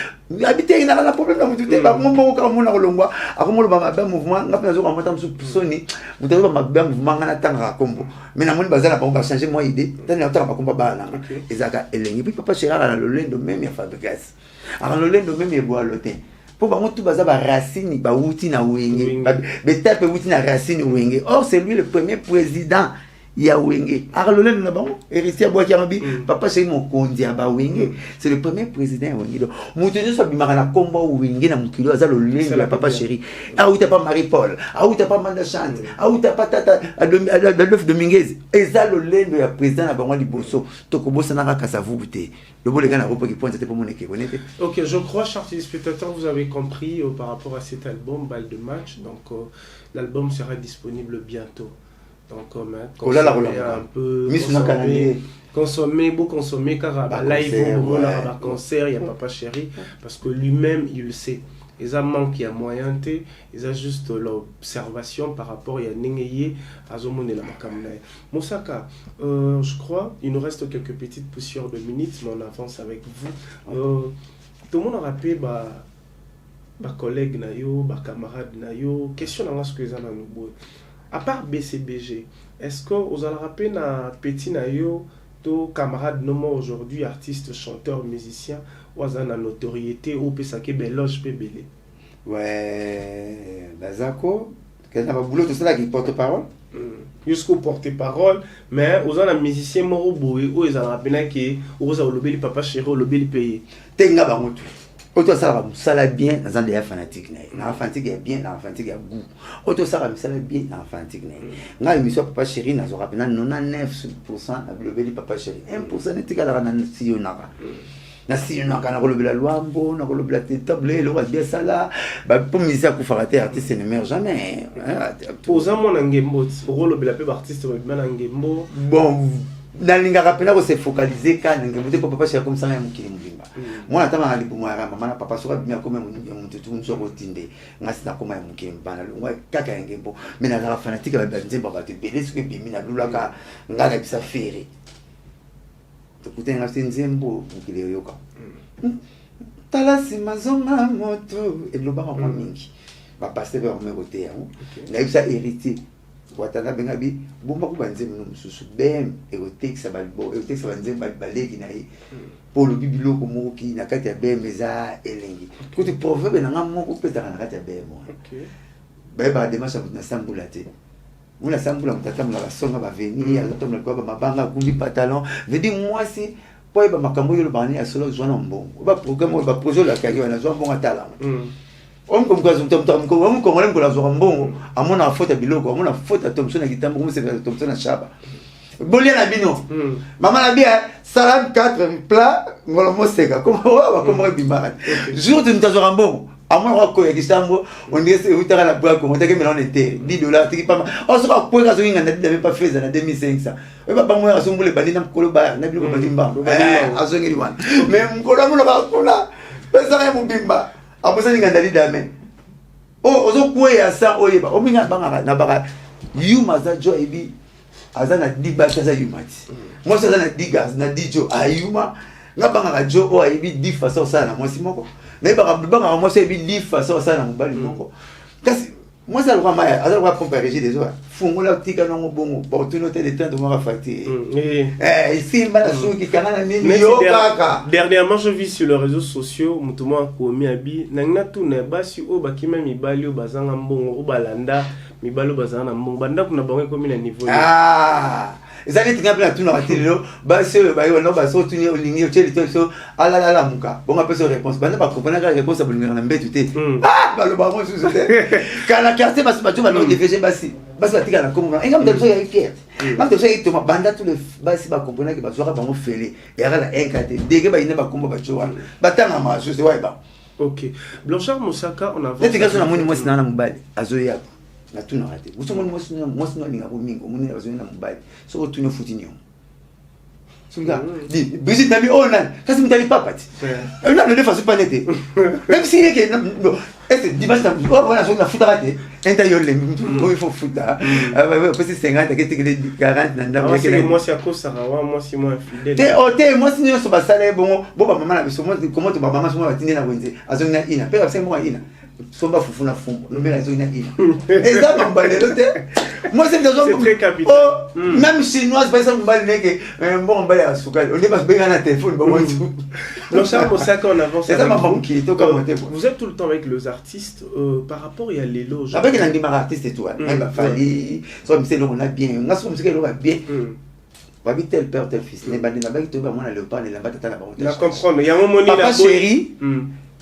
habiter na problème na mutu te ba mo ka mona kolongwa akomo ba ba mouvement ngapena zo ka mota msu soni mutu ba ba mouvement ngana tanga kombo mais na moni bazala ba changer moi idée tani na tanga ba komba ba na ezaka elengi puis papa chéra na lolendo même ya fabrication alors lolendo même ya boa lotin pour ba mutu baza ba racine ba wuti na wenge beta pe wuti na racine wenge or c'est lui le premier président ya wenge arlolene na bango héritier boa kiambi papa c'est mon kondia ba wenge c'est le premier président ya wenge donc mutu so bimaka na komba wenge na mukilo aza lolene ya papa chéri ah ou t'as pas Marie Paul ah ou t'as pas Manda Chante ah ou t'as pas tata Adolphe Dominguez eza lolene ya président na bango liboso to ko bossa na ka savouté le bon les gars na repo qui pointe c'était pour mon équipe honnête. OK, je crois chers téléspectateurs vous avez compris par rapport à cet album Balle de match donc l'album sera disponible bientôt. Donc un peu consommer car live ou un concert il y a papa chéri parce que lui-même il le sait ils ont manqué à moyenté ils ont juste l'observation par rapport à Nengeye à Zomone la makamna Moussaka je crois il nous reste quelques petites poussières de minutes mais on avance avec vous tout le monde a rappelé ba collègue na yo ba camarade na yo question na ce que ça na nous à part BCBG, est-ce que vous allez rappeler na petit nayo to camarade nomo aujourd'hui artiste chanteur musicien ou à na notoriété ou peut saquer beloge pe belé? Ouais, bazako, qu'est-ce que boulot tout ça qui porte-parole? Jusqu'au porte-parole, mais aux un musicien moro boy ou ils allez rappeler que aux a lobby papa chéri lobby payé. Tenga ba mutu. Auto ça va bien dans un des fanatiques na fanatique est bien na fanatique est goût auto ça va bien na fanatique na émission papa chéri na zo rappelle 99% na global papa chéri 1% n'était là na siyonaka na kolobela lwambo na kolobela table le roi bien ça là ba pour musicien ku farate artiste ne meurt jamais posa mon ngembo kolobela pe artiste ba na ngembo bon na linga rappela ko se focaliser quand ngembo te papa chéri comme ça na mukili mubimba moi natama ali pour moi mama na papa soka bien comme muntu tout nso ko tinde ngasi na koma mukili mbana lungwa kaka ngembo mais na la fanatique ba nzemba ba te bele ce que bimi na lulaka ngaka bisa fere écoutez ngasi nzembo mukili yoka tala simazonga moto et loba ma mingi ba passer vers mes côté yango na bisa héritier watana bengabi bomba ku banzembo no mususu bem et au texte balbo et au texte banzembo baleki na yi pour le bibilo ko mo ki na kati ya bem eza elengi ko te proverbe na ngam moko peta na kati ya bem ba ba demasha na sambula te muna sambula mutata mula basonga ba venir ya to mula ko ba mabanga kumbi pantalon veut dire moi si po ba makambo yo bani ya solo zwana mbongo ba programme ba projet la kaki na zwa mbongo atala on comme quoi on comme on la zwa mbongo amona faute biloko amona faute Thompson na kitambo comme c'est Thompson na chaba bolia na bino mama na bien salam 4 plats ngolo moseka comme comme bimara jour de ntazwa mbongo amona ko ya kitambo on dit c'est utara la boîte comment que melon était $10 tiki pas on se va pour raison ngana n'avait pas fait na 2500 et papa moi asombo le bali na kolo ba na biloko badimba azongi wan mais mkolo mona ba kona pesa ya mubimba abosani ngandali dame oh ozo kweya sa oyeba ominga banga na baka yuma za jo ebi azana diba za yumati moi ça na digas na dijo ayuma ngabanga ka jo o ebi difa so sana moi simoko na banga moi ebi difa so sana mobali moko kasi moi ça le roi maya azala kwa pomper régime des autres fungola tika no bongo opportunité de temps de moi facture ici mala soki kana nini yo kaka dernièrement je vis sur les réseaux sociaux mutumo akomi abi nangina tuna basi o bakima mibali o bazanga mbongo o balanda mibali o bazanga na mbongo banda kuna bango komi na niveau ezali tinga pela tuna batelo basi bayo no baso tuni olingi oteli to ala la muka bonga peso réponse banda ba comprendre la réponse a bolinga na mbetu te balo ba mo susu te kana quartier basi bato ba no DVG basi batika na komo enga mdeso ya fier même de ça il toma banda tous les basi ba comprendre que bazo ba mo fele ya la enkate dege ba ine ba kombo ba chowa batanga ma susu wa ba. OK Blanchard Moussaka on avance tinga so na moni mo sinana mubali azoya na tuna rate uso moni mo sinana linga ko mingo moni azoya na mubali so tuna futinyo sunga di Brigitte Nami ona kasi mtali papati ona ne façon pas nete même si que non est dimanche na voilà so na futa rate intérieur le il faut futa parce que 50 que 40 na ndam que moi c'est à cause ça moi si moi fidèle te moi si nous so basala bon ba mama na biso moi comment to ba mama so moi batinde na wenze azona ina pe c'est moi ina somba fufuna fumbo no mela azona ina eza mambalelo te moi c'est très capital même chinoise par exemple mbali neke bon mbali ya sukali on est pas bien na téléphone ba moi tout donc ça pour ça qu'on avance c'est ça ma femme qui to commenter vous êtes tout le temps avec les artistes par rapport il y a les loges avec un démarre artiste et tout même ba fali so me c'est on a bien on a so me c'est on a bien babi tel père tel fils ne bandi na ba to ba moi na le pas ne la ba tata na ba on la comprendre il y a un moment ni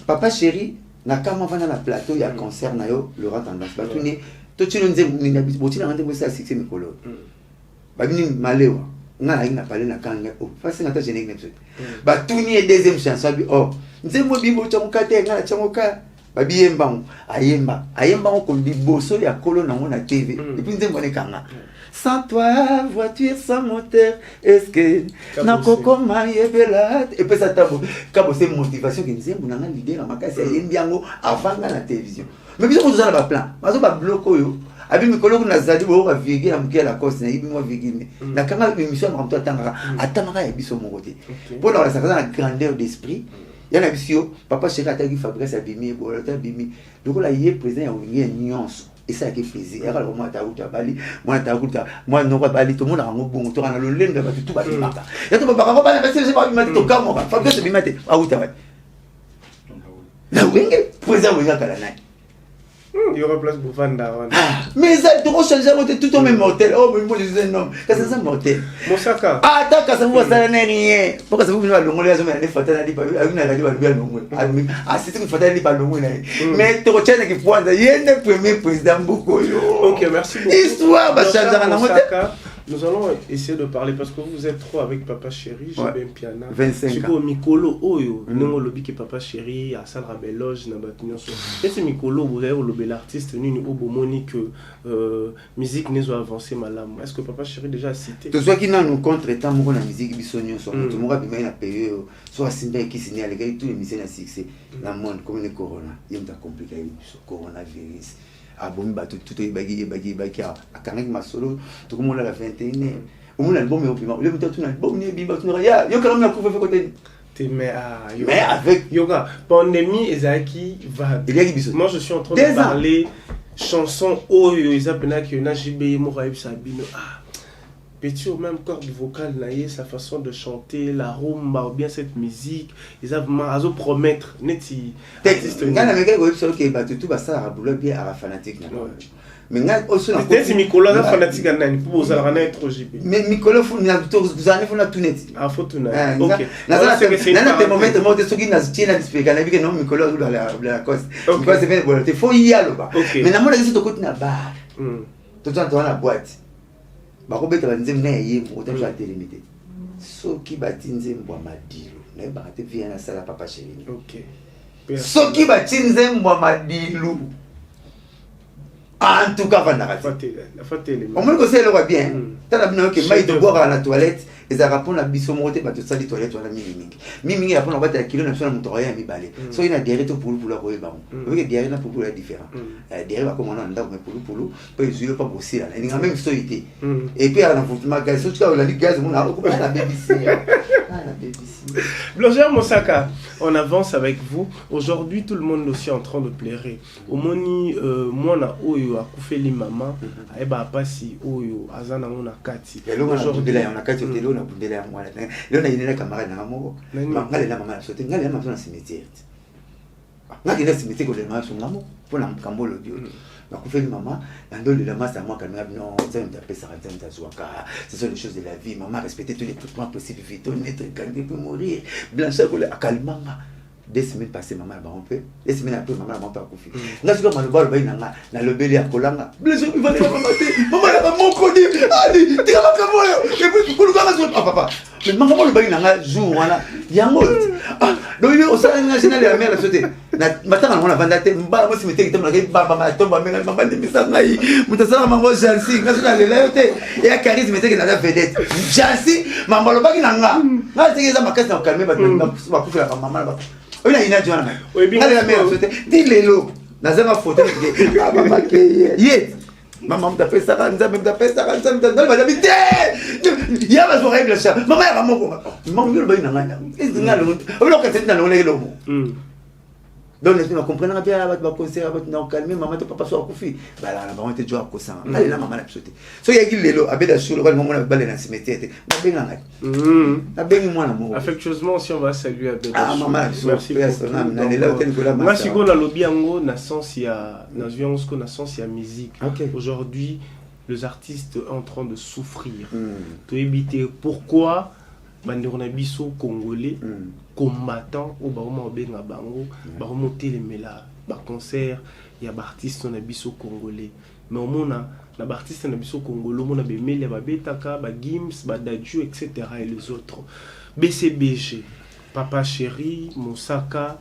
papa chéri na kama vana na plateau ya concert na yo le rat tendance ba tuni to tshilo nze ni na boti na ngande mo sa succès mikolo ba bini malewa nga na parler na kanga o fasi ngata jeune ngepso ba tuni e deuxième chanson bi oh nze mo bi bo tsamuka te nga na tsamuka ba bi yemba ayemba ko liboso ya kolo na ngona TV et puis nze mo ne kanga sans toi voiture sans moteur est-ce que na koko mayebela et puis ça tabo kabo c'est motivation que nzembo na l'idée na makasi ya yembiango avant na télévision mais biso ko zala ba plan bazo ba bloco yo abi mikolo kuna zali bo ba vigi na mkia la cause na ibi mo vigi na kanga émission na mto atanga ya biso mo côté pour la ça na grandeur d'esprit yana biso papa chéri ataki Fabrice abimi bo ta bimi donc là il est présent ya wingi nuance et ça qui plaisir era comment ta uta bali moi ta uta moi no bali to mona ngo bongo to kana lo lenga ba tout ba maka ya to ba ba na c'est pas bimate to kamo fa que c'est bimate auta ba na wingi présent winga kala nai il y aura place pour Vanda. Mais ça, tu vas changer tout au même mortel. Oh, mais moi je suis un homme. Qu'est-ce que c'est un mortel? Moussaka. Ah, t'as qu'à savoir ça n'est rien. Pourquoi ça vous venez à l'ongole les hommes les fatales dit pas une à la dit à l'ongole. Ah, c'est une fatale dit pas l'ongole. Mais tu retiens que point il y a un premier président beaucoup. OK, merci beaucoup. Histoire va changer à la mortel. Nous allons essayer de parler parce que vous êtes trop avec Papa Chéri, j'ai bien piano. 25 ans. Mikolo Oyo, non lobby que Papa Chéri à Salra Beloge na batunyo so. Et c'est Mikolo vous avez le bel artiste ni obomoni que musique n'est avancé malam. Est-ce que Papa Chéri déjà cité? Tout ce qui n'a nous contre temps mo na musique bisonyo so tout mo bi na période so asimba qui signé les gars tous les musiciens à succès la monde comme le corona, il est compliqué ce coronavirus. Abomi bato tout bagi akanga masolo tout le monde la 21 au monde album au piment le mutu tout album ni bimba tout ya yo quand même la couvre fait côté mais avec yoga pandémie ezaki va moi je suis en train de parler chanson oyo ezapena que na jibe mo raib sabino petit au même corps vocal naie sa façon de chanter la rumba ou bien cette musique ils ont vraiment promettre neti artiste ngana meka ko episode ke bato tout basa rabula bien à fanatique mais nga aussi na peut-être Mikolo na fanatique na ni pour ça la être JB mais Mikolo faut na to vous allez faut na tout net faut tout net OK na te moment mo te soki na tina expliquer na bike non Mikolo la cause because c'est bien bon te faut y aller ba mais na mona que to côté na bar tout temps dans la boîte bakobeta banzembe na ye moto ja télémité soki batinzembo madilo na bakate via na sala Papa Chéri OK soki batinzembo madilo en tout cas va na fatele on me conseille le bien tala bino que mai to boire à la toilette et ça répond la bisomoté ba to sali toilette wala mingi répond ba ta kilo na so na motoya mi balé so ina derrière to pour la roye ba on que derrière na pour la différent derrière ba comme on anda mais pour pas usuler pas bosser là il a même stoité et puis à la photo ma gaz so tu as la gaz mon a coupé la BBC Blogger Mosaka, on avance avec vous. Aujourd'hui, tout le monde aussi en train de pleurer. Au moni, moi na oyo akufeli mama, eba pasi oyo azana mona kati. Aujourd'hui, on a kati hôtel, on a bundela ya mwana. Leo na yinela camarade na moko. Ngale la mama sote, ngale la mama na cimetière. Ngale la cimetière ko le mama so ngamo, pona mkambolo dio. Akufeli mama, nando le lama ça moi quand même non, ça me taper ça ça zouaka. Ce sont les choses de la vie. Maman respecter tous les traitements possibles, vite, être calme pour mourir. Blanchir ko le akalmanga. 2 semaines passées maman ba on peut. 2 semaines après maman ba pas kufi. Nga siko malobalo ba inanga na lobeli ya kolanga. Blanchir ko va maman te. Maman la maman ko di. Ali, tu vas pas voir. Et puis ko luka so papa. Mais maman lo ba inanga jour wana. Yango. Ah, donc il au sein national de la mère la société. Na matanga na vanda te mbala mo simete kitamla ke baba ma tomba menga maman de misanga yi. Mutasala maman Jansi, national de la yote. Et a charisme te que na vedette. Jansi, maman lo ba inanga. Na te za makasi na calmer ba kufi la maman ba. Oui, il y a une journée. Oui, bien. Dis-le, Nazama photo. Ah, maman, yes. Maman t'a fait ça, même t'a fait ça, il y a ma oreille, ça. Maman, maman, donc tu vas comprendre bien tu vas conseiller tu calmer maman tu papa soit coufi bah là maman te joie ça allez là maman la sauter so ya gilelo abeda sur le moment balé dans cimetière na benga na bengi mwana mo affectueusement si on va saluer Abeda ah maman merci personne na là hôtel ko la moi si ko na lobi yango na sens ya na violence ko na sens ya musique aujourd'hui les artistes en train de souffrir to éviter pourquoi bandeko na biso congolais combattant au baroma benga bango baroma telemela ba concert ya ba artiste na biso congolais mais au mona na ba artiste na biso congolais mona be mele ba betaka ba Gims ba Dadju etc. et les autres BCBG Papa Chéri Mosaka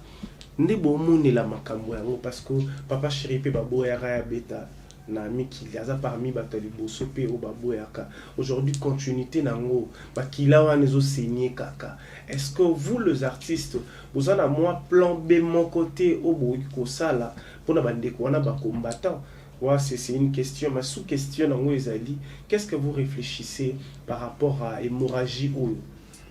nde bomonela makambo yango parce que Papa Chéri pe ba boyara ya beta na miki yaza parmi batali boso pe o baboyaka aujourd'hui continuité nango bakila wana ezo saigner kaka. Est-ce que vous les artistes vous en a moi plan B mon côté au boyi ko sala pour na bandeko wana ba combattant ouais c'est une question mais sous question nango ezali qu'est-ce que vous réfléchissez par rapport à hémorragie oyo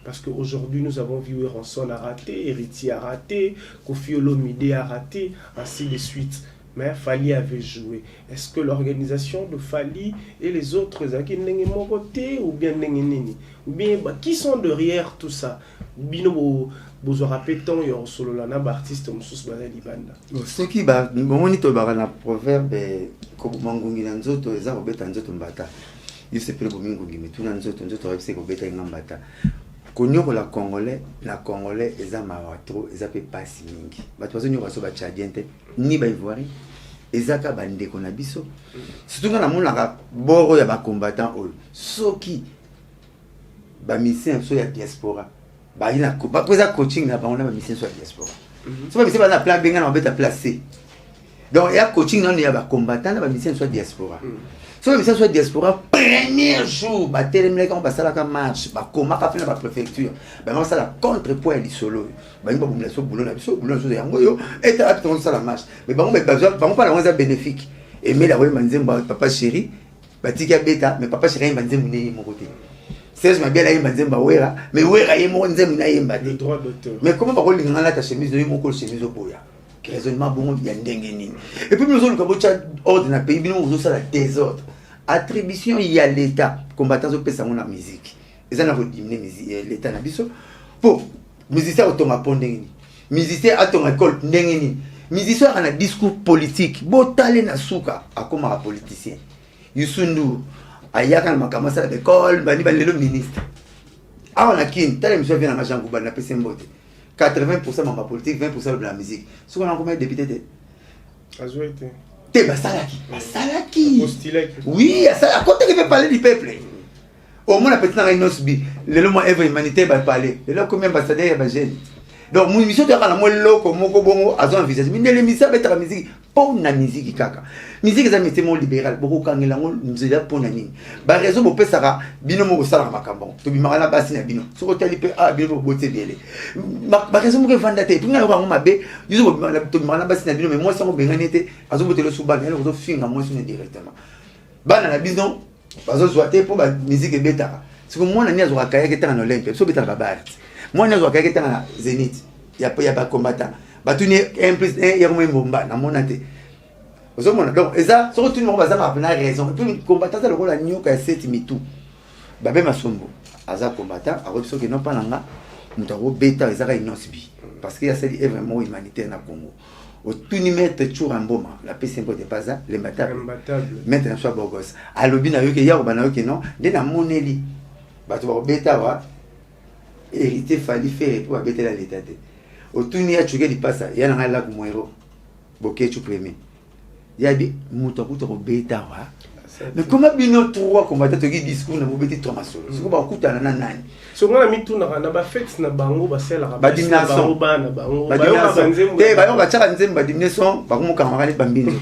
parce qu'aujourd'hui nous avons vu Ranson a raté, Héritier a raté, Kofi Olomide a raté, ainsi de suite. Mais Fali avait joué. Est-ce que l'organisation de Fali et les autres ou bien ou bien qui sont derrière tout ça? Bino bozora péton yo solo la na artiste mususu bazali banda. Ce qui ba momoni to ba na proverbe ko mangungi na nzoto eza ko beta nzoto mbata. Il se pele bomingungi mituna nzoto rese ko beta ngambata. Konyoko la congolais eza mawatro eza pe pasi mingi. Bato bazo nyoko so ba tchadiente ni ba ivoiri ezaka bandeko na biso. Surtout na monaka boro ya ba combattant oyo. Soki ba mission so ya diaspora. Ba ina ko ba poza coaching na ba on ba mission so ya diaspora. So ba mission ba na plan benga na beta placé. Donc ya coaching na ya ba combattant na ba mission so ya diaspora. So mission so ya diaspora premier jour ba telemele quand ba sala ka marche ba koma ka fina ba préfecture. Ba ma sala contrepoids li solo. Ba ngba bumla so boulot na biso boulot so yango yo et à ton sala marche. Mais ba ngba besoin ba ngba la onze bénéfique. Et mais la ouais manzemba papa chéri ba tika beta mais papa chéri manzemba ne mon côté. C'est je m'abia la manzemba wera mais wera yemo nzemba na yemba le droit d'auteur. Mais comment ba ko linga la ta chemise de mon col chemise au boya. Raisonnement bon il y a ndenge nini. Et puis nous on ko bocha ordre na pays bino ça la désordre. Attribution il y a l'état combattant au pesa mon musique. Ils en ont diminué l'état na biso pour musicien autonoma pondengini. Musicien à ton école ndengini. Musicien a un discours politique. Botale na suka akoma politicien. Yusundu ayaka na makamasa à l'école bani balelo ministre. Ah on a kin telle monsieur vient na Jean Gouba na pese mbote. 80% de ma politique, 20% de la musique. Si on a combien de députés? Azouete. T'es Basalaki. Basalaki. Oui, à côté qui peut parler du peuple. Au moins, la petite n'a nosbi. Le moment œuvre humanitaire va parler. Le là, combien d'ambassadeurs il y a des. Donc, mon mission de faire la moelle loco, mon bongo, à un visage. Mais l'émission avec la musique, pour na musique kaka musique za métier libéral beaucoup kangela ngo nzela pour na nini ba raison bo pesaka bino mo sala makambo to bimaka na basi na bino soko tali pe a bino bo bote bele ba raison mo ke vanda te pinga ko mabe yuzo bo to bimaka na basi na bino mais moi ça mo bengani te azo bote le suba ngelo ko finga moi sur directement bana na bino bazo zoate pour ba musique betaka siko moi na ni azo kaya ke tanga na Olympe so betaka ba moi na azo kaya ke tanga na Zénith ya ba combattant batuni 1+1 yermo mbomba na monate ozomona donc eza soko tout le monde bazanga na raison et puis combattant le rôle nyoka 7 mitu babe masombo aza combattant a soki non pas nanga mutaro beta ezaka inosbi parce qu'il y a cette vraiment humanitaire na Congo au tout ni mettre toujours en boma la paix c'est pas ça les imbattable maintenant soit bogos alobi na yoke ya bana yoke non de na moneli bato ba beta wa hérité fali faire pour beta la l'état otuni ya chuke lipasa ya na la kumwero boke chu premier ya bi muto kuto ko beta wa mais comment bino trois combattant to gi discours na mobeti trois masolo siko ba kutana na nani so ngana mituna na ba fête na bango ba sela ba dimination ba na bango ba dimination te ba yo ba chaka nzembo ba dimination ba ko kamara ni bambinzo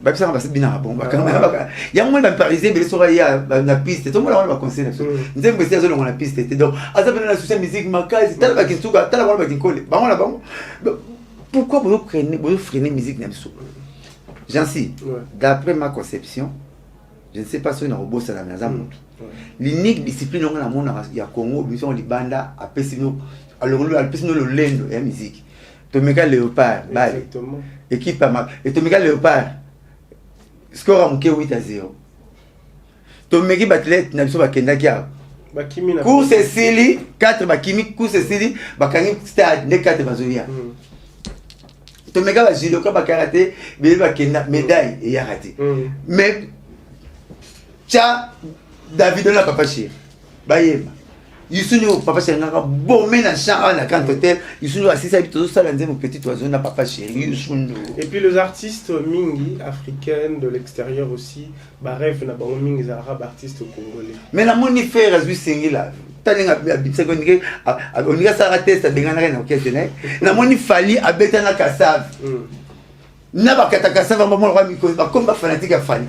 ba bisa ba bina bon ba kamara ba ya mo na parisien bele so ya na piste to mo la ba conseil nzembo c'est zo na piste donc azabe na souci musique makazi tala ba kinsuka tala ba kinkole ba ngona bango pourquoi vous freiner musique na biso Jansi, d'après ma conception, je ne sais pas si on a robot ça la maison. L'unique discipline on a mon il y a Congo, bison libanda, a pesino, alors le pesino le lendo et la musique. Tomega Léopard, exactement. Équipe à ma et Tomega Léopard. Score à 8-0. Tomegi batlet na biso ba kenda kia. Bakimi na. Cours Cécile 4 bakimi, cours Cécile bakangi stade ne 4 bazoya. Tomega ba judoka ba karaté be ba kenda médaille et ya raté mais cha David na papa chéri ba yema yisuni papa chéri ngaka bomé na champ na quand hôtel yisuni asisa bito ça lanze mon petit oiseau na papa chéri yisuni. Et puis les artistes mingi africaines de l'extérieur aussi ba rêve na ba mingi arabes artistes congolais mais la moni faire azu singila talinga bibisa konike onika sara test bengana na okesene na moni fali abeta na kasave na bakata kasave ba mo roi miko ba komba fanatique ya fali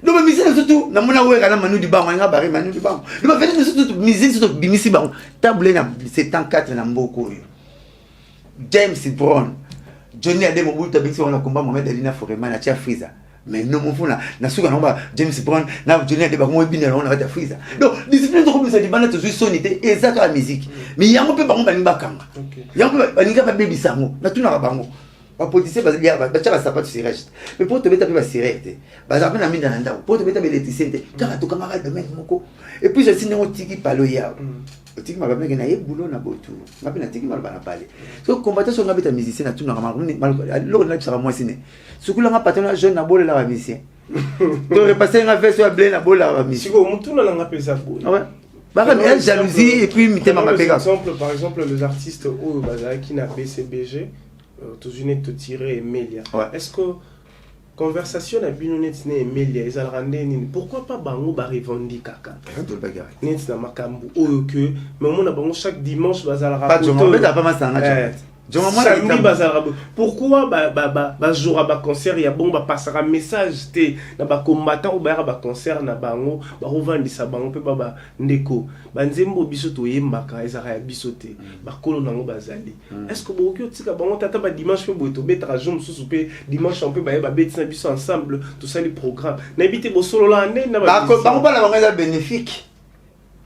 donc musique surtout na mona wera na manu di bango nga bari manu di bango donc fait surtout musique surtout bimisi bango table na 74 na mboko yo James Brown Johnny Ademo buta biksi wana komba Mohamed Ali na Foreman na Chia Freezer mais non mon fou na suka na James Brown na Johnny Ademo mo bina na na Freezer donc discipline to comme ça di bana to sonité ezaka la musique mais yango pe bango bani bakanga yango baninga ba baby sango na tuna bango ba politicien ba ya ba tchaka sapato sireste mais pour te mettre ba sirete ba za na minda na ndao pour te mettre ba électricien car to camarade de mec moko et puis je signe on tiki palo ya otiki ma ba mec na ye boulot na botu ma pe na tiki mal ba na parler so combattant so ngabeta musicien na tuna ma lo na bisaka moi sine sukula nga patron jeune na bolela ba musicien to repasser nga verse ya blé na bolela ba musicien siko mutuna na ngapesa bo ouais bah mais jalousie et puis mitema ma pega par exemple les artistes au bazaki na BCBG tous une te tirer Emilia. Est-ce que conversation na bino net ne Emilia ezal rande nini pourquoi pas bango ba revendiquer kaka net na makambu oyo que mais on a bango chaque dimanche bazal raconter pas de pas masanga samedi bazal pourquoi ba jour ba concert ya bon ba passera message te na ba combattant ou ba concert na bango ba revendisa bango pe ba ndeko ba nzembo biso to yembaka ezara ya biso te ba kolo nango bazali est-ce que boki otika bango tata ba dimanche pe boto betra jour mususu pe dimanche on peut ba betina biso ensemble tout ça les programmes na ebité bo solo la ane na ba bango ba la bango bénéfique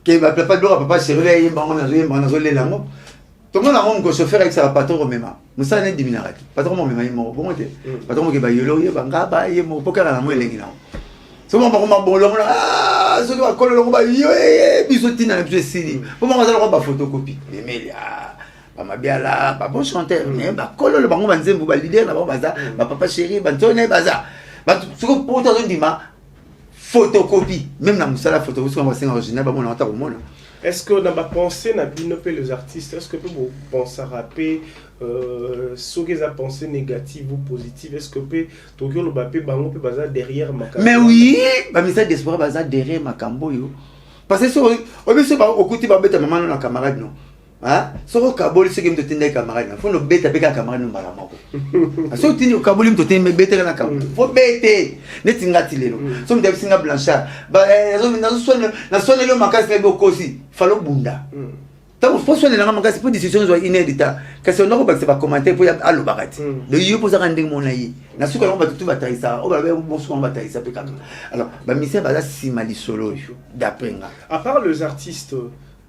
que ba pas de papa chéri bango na zo le lango tout le monde a mon chauffeur avec sa patron même musa ne diminarate patron mo même mo bon te patron mo ke ba yolo ye banga ba ye mo pokala na mo elengi na so mo ba bon lo ah so ko ko lo ba yo biso tina na biso sili po mo ngazala ko ba photocopie Emilia ba mabiala ba bon chanteur mais ba ko lo bango ba nzembo ba leader na ba baza ba papa chéri ba ntone baza ba so ko poto zo ndima photocopie même na musala photocopie so mo senga original ba mo na ta ko mona. Est-ce que dans ma pensée, dans les artistes, est-ce que vous pensez à rapper ce qu'ils ont pensé négative ou positive? Est-ce que Tokyo le Bapé Bango peut baser derrière ma mais oui, bah message d'espoir baser derrière ma cambo yo. Parce que au côté ba bête maman na camarade non. ah soko kaboli ce que me tende camarade faut no beta beka camarade no malamako so tini kaboli me tende beta na kam faut bete neti ngati lelo so me singa blanchard ba na so le makasi be kosi falo bunda tant faut soigner la makasi pour décision zo inédita kasi on ko ba commenter pour alo bakati de yo pour ça rendre mon ayi na suka on ba tout ba taisa o ba bon so on ba taisa pe kaka alors ba mission ba simali solo d'après nga à part les artistes.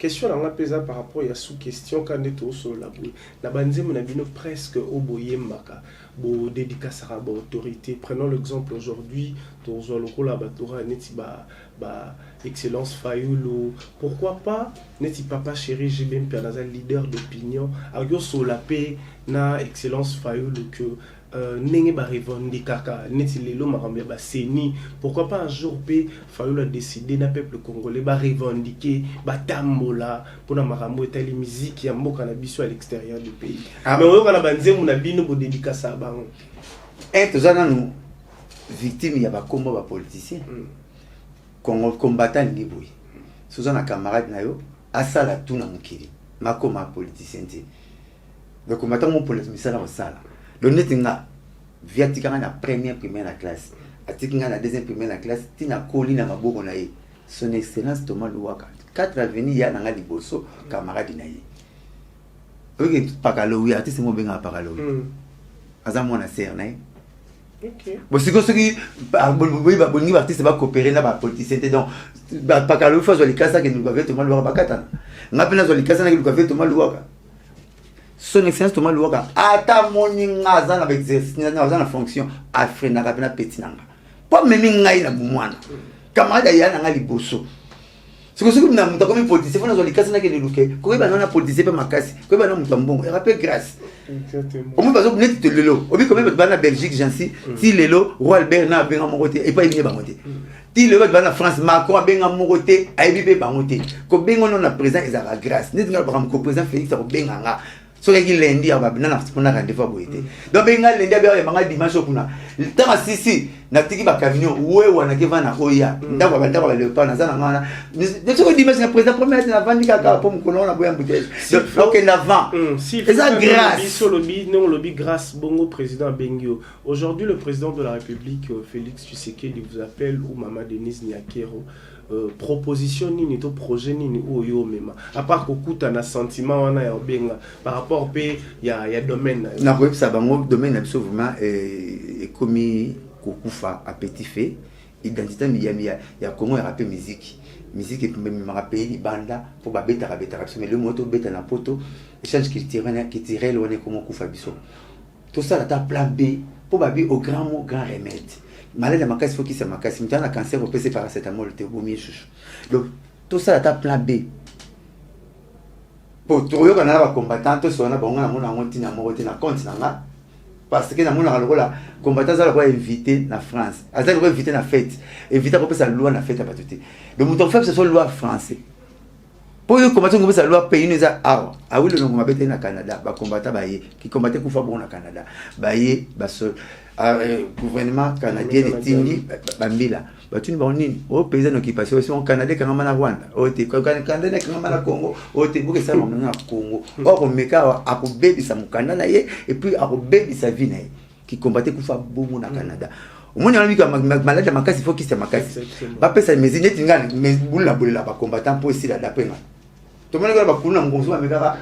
Question dans la pesa par rapport à sous-question quand on est sur la boue. La banzé mon abino presque au boyer maka. Bo dédicace à la autorité. Prenons l'exemple aujourd'hui dans le rôle à Batora neti ba excellence Fayoulou. Pourquoi pas neti papa chéri Jibem Pianaza leader d'opinion. Agio sur la paix na excellence Fayoulou que nenge ba revendikaka neti lelo marambe ba seni. Pourquoi pas un jour pe Fayoulou a décidé na peuple congolais ba revendiquer ba tambola pour na marambo etali musique ya mboka na biso à l'extérieur du pays. Mais on a banze mon abino bo dédicace à bango. Tozana nous victime ya ba kombo ba politicien. Congo combattant liboui. Suzana camarade na yo asala tuna mukiri. Makoma politicien ti. Le combattant mon politicien na sala. Le netinga viatika na première la classe. Atika na deuxième la classe tina koli na maboko na ye. Son excellence Thomas Louaka. 4 avenue ya na liboso camarade na ye. Oke pakalowi artiste mo benga pakalowi. Azamo na serna. OK. Bon c'est que ceux qui bongi artiste va coopérer na ba politicien donc pakalowi faut les casa que nous avons Thomas Louaka bakata. Ngapena zo les casa na nous avons Thomas Louaka. Son excellence Thomas Louaka ata moninga za na exercice na za na fonction afrena kapena petinanga. Pas même ngai na bumwana. Camarade ya na liboso. C'est que ce que nous avons comme politicien, il faut nous les na que nous luke. Ko ba na politicien pe makasi, ko ba na mutambo, il rappelle grâce. Exactement. Au moins bazo net de lelo. Obi comme ba na Belgique jansi, si lelo roi Albert na benga mokote et pas bien bangote. Ti le ba na France Macron benga mokote, aibi pe bangote. Ko benga no na président ezala grâce. Net nga ba ko président Félix ko benga nga. So qui lundi aba na na rendez-vous boité donc benga lundi aba manga dimanche kuna tama sisi na tiki ba camion we wana ke vana oya ndako ba ndako ba le pa na zana ngana de ce que dimanche na président premier na vandi kaka pour mkono na boya mbutej donc en avant si c'est ça grâce sur non lobby grâce bongo président Bengio aujourd'hui le président de la République Félix Tshisekedi vous appelle ou Mama Denise Nyakero proposition nini to projet nini oyo mema à part kokuta na sentiment wana ya obenga par rapport pe ya domaine na ko ça bango domaine absolument et commis kokufa à petit fait identité ya Congo ya rapper musique et même rappel banda pour ba beta mais le moto beta na poto échange qui tirait loin comme kokufa biso tout ça la plan B pour ba bi au grand mot grand remède. Malade makasi faut qu'il se makasi mtana cancer au PC paracétamol te bomi chouchou donc tout ça ta plan B pour trouver qu'on a ba combattant to sona bonga na mona ngoti na morote na compte na parce que na mona la combattant ça va inviter na France azali va inviter na fête inviter pour ça loi na fête à patuté donc mouton fait ce soit loi français pour le combattant comme ça loi pays nous a oui le nom mabete na Canada ba combattant ba ye qui combattait pour faire bon na Canada ba ye ba seul gouvernement canadien de Tindi Bambila batuni baonini au pays d'occupation au Canada quand on a Rwanda au Canada quand on a Congo au Tébourg ça on a Congo or meka a ko bebi sa mukanda na ye et puis a ko bebi sa vie na ye qui combattait pour faire bon na Canada au moins on a mis que malade makasi faut qu'il se makasi ba pesa mais netinga mais boula boula ba combattant pour ici là d'après moi tout le monde va kuna ngonzo meka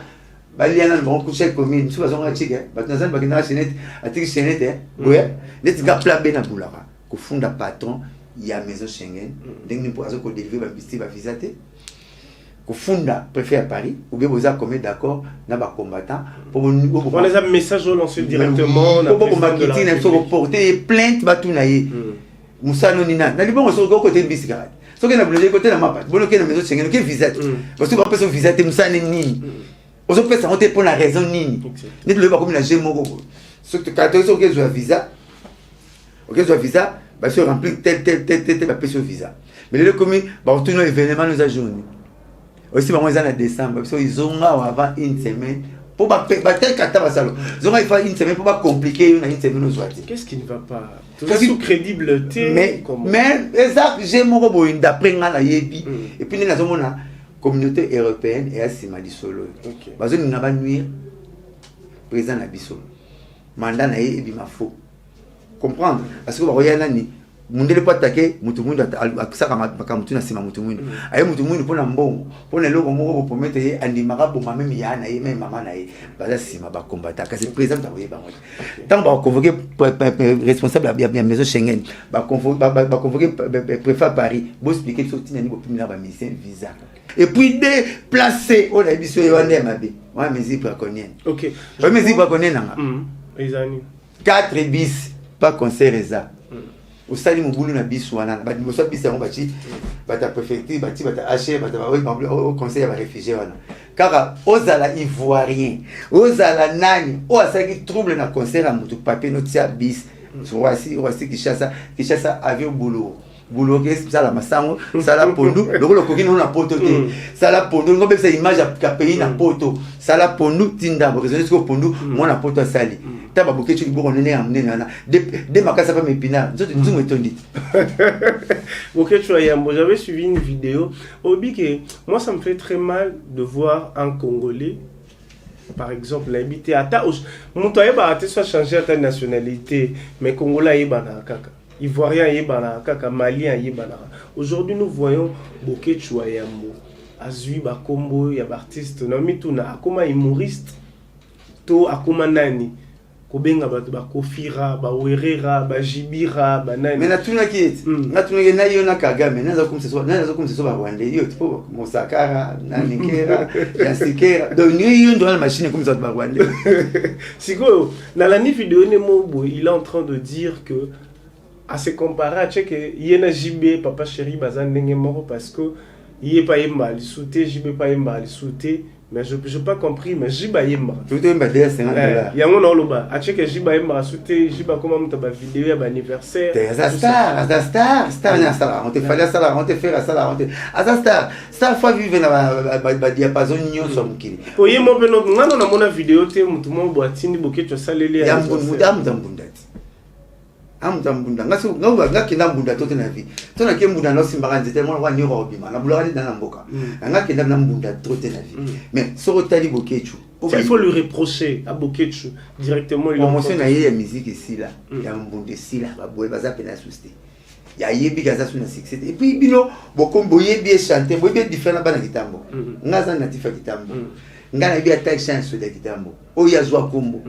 baliana bon coucher commune sous bazonga chike batazan bakina chenette atiki chenette ouais net ga plan B na bulaka ko funda patron ya maison Schengen donc ni pour azo ko délivrer ba bisti ba visiter ko funda préfet à Paris ou bien vous a commis d'accord na ba combattant pour on les a message lancé directement na pour marketing na so porter plainte ba tunaye musano nina na libongo so ko côté bisika so que na bloqué côté na mapa bloqué na maison Schengen que visite parce que ba personne visiter musane nini on peut s'arrêter pour la raison nini ni le pas comme la gémo ce que quand tu as un visa OK un visa bah se remplir tel la personne visa mais le commis bah tout nos événements nous a journée aussi bah on est en décembre parce qu'ils ont avant une semaine pour ba tel kata ba salo ils ont fait une semaine pour pas compliquer une semaine nous soit qu'est-ce qui ne va pas tout ça sous crédibilité mais exact gémo bo d'après ngana yebi et puis na zomona communauté européenne et à Simali Solo. Parce que nous n'avons pas nuire président Nabiso. Mandat na et bima faux. Comprendre? Parce que royal nani mundele pas attaquer mutumundu akusaka makamutu na sima mutumundu. Aye mutumundu pona mbongo. Pona loko moko pour mettre andimaka bomba même yana ye même maman na ye. Baza sima ba combattre. Kasi président ta ba moi. Tant ba convoquer responsable ya maison Schengen. Ba convoquer préfet Paris. Bo expliquer tout tinani bo pimina ba mission visa. Et puis déplacer on a dit sur yone mabe. Wa mezi braconienne. OK. Wa mezi braconienne nanga. Ezani 4 bis pas concert eza. Au sali mobulu na biso wana ba liboso biso yango bati bata préfecture bati bata haché bata au conseil ya réfugiés wana car ozala ivoirien ozala nani o asaki trouble na concert à mutu papier notia bis voici Kinshasa avion boulot que ça la masango ça la pondu le kokino na poto te ça la pondu ngombe ça image ya pays na poto ça la pondu tinda bo raisonner ko pondu mo na poto sali taba bokechu liboko nene amne na de makasa pa mepina nzoto nzumu etondi bokechu ayambo. J'avais suivi une vidéo obi que moi ça me fait très mal de voir un Congolais par exemple l'habiter à ta monto ayeba te soit changer ta nationalité mais Congolais ayeba na kaka Ivoirien yebana kaka Malien yebana. Aujourd'hui nous voyons Bokechu Ayambo azui ba kombo ya artiste na mituna akoma humoriste to akoma nani kobenga bato ba Kofira ba Werera ba Jibira ba nani. Mais na tuna ki na tuna na yo na Kagame naza comme ce soit ba Rwanda yo tipo Mosakara na Nikera ya Sikera donc ni yo dans la machine comme ça ba Rwanda. Siko na la ni vidéo ne mobo il est en train de dire que à se comparer à que yena JB papa chéri bazan ndenge moko parce que yé pas mal souté JB pas mal souté mais je pas compris mais JB yemba tout est mbadé $50 yango na loba a que JB yemba souté JB comment monta ba vidéo ya ba anniversaire star na star on te fallait ça on te faire ça on te star fois vivre na ba diapason nyonso mukili oye mo peno ngano na mona vidéo te mutu mo boatini bokecho salele ya mbundati amutambunda ngaki na mbunda tote na vie tona ke mbunda no simbaka nzete mo kwa nyoro bima na bulaka na mboka ngaki na mbunda tote na vie mais soro tali Bokechu il faut lui reprocher à Bokechu directement il promotion na ye ya musique ici là ya mbunda ici là ba boye baza pena souster ya yebi kaza suna succès et puis bino bokombo yebi chanter boye différent bana kitambo ngaza natifa kitambo ngana bi attaque chance de kitambo o yazwa kombo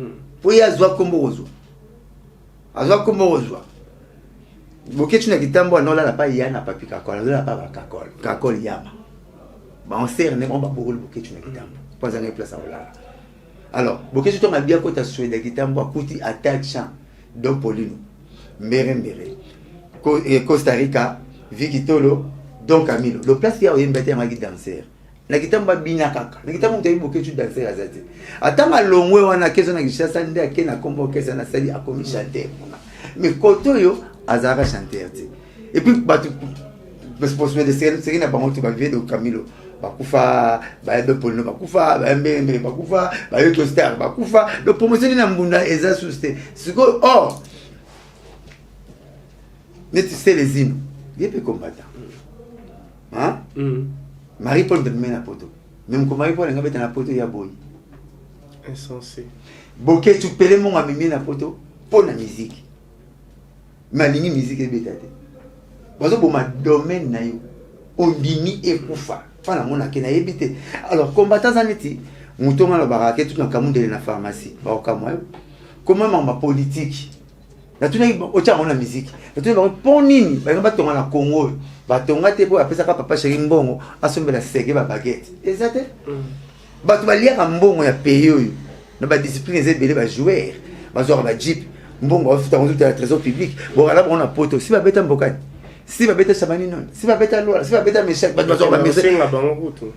po yazwa kombo ozo azwa kombo ozwa Bokechu na kitambo anola na pa yana papi kakola na pa kakola yama ba on sert ne on ba bokolo Bokechu na kitambo pas en place à alors Bokechu to ngabia ko ta suede kitambo akuti attaque champ donc Paulino mbere Costa Rica Vikitolo donc Camilo le place ya oyembete ngaki danser na kitambo bina kaka na kitambo mtayi Bokechu danser azati atanga longwe wana kezo na Kinshasa nde akena kombo kesa na sali akomi chanter mais koto yo azara chanter et puis batu responsable de série na bango tu ba vie de Camilo bakufa ba de Polino bakufa ba mbembe bakufa ba yo star bakufa le promotion na mbunda eza susté siko or mais tu sais les hymnes il peut combattre hein Marie-Paul de mena poto même comme Marie-Paul ngabeta na poto ya boy insensé Bokechu pele mon amimi na poto pour la musique malingi musique ebetate bazo boma domaine na yo ondimi ekufa fana mona ke na ebite alors combattant zaneti mutonga la baraka tout na kamundele na pharmacie ba okamwa comment ma politique na tuna ocha on la musique na tuna ba ponini ba ngaba tonga na Congo ba tonga te po apesa papa chéri mbongo asombela seke ba baguette ezate ba to balia ka mbongo ya payo yo na ba discipline ezebele ba joueur ba zo ba jeep mbongo afuta on tout à trésor public bon là on a poto si ba beta mbokani si va beta sabani non si va beta loi si va beta méchec ba zo ba mese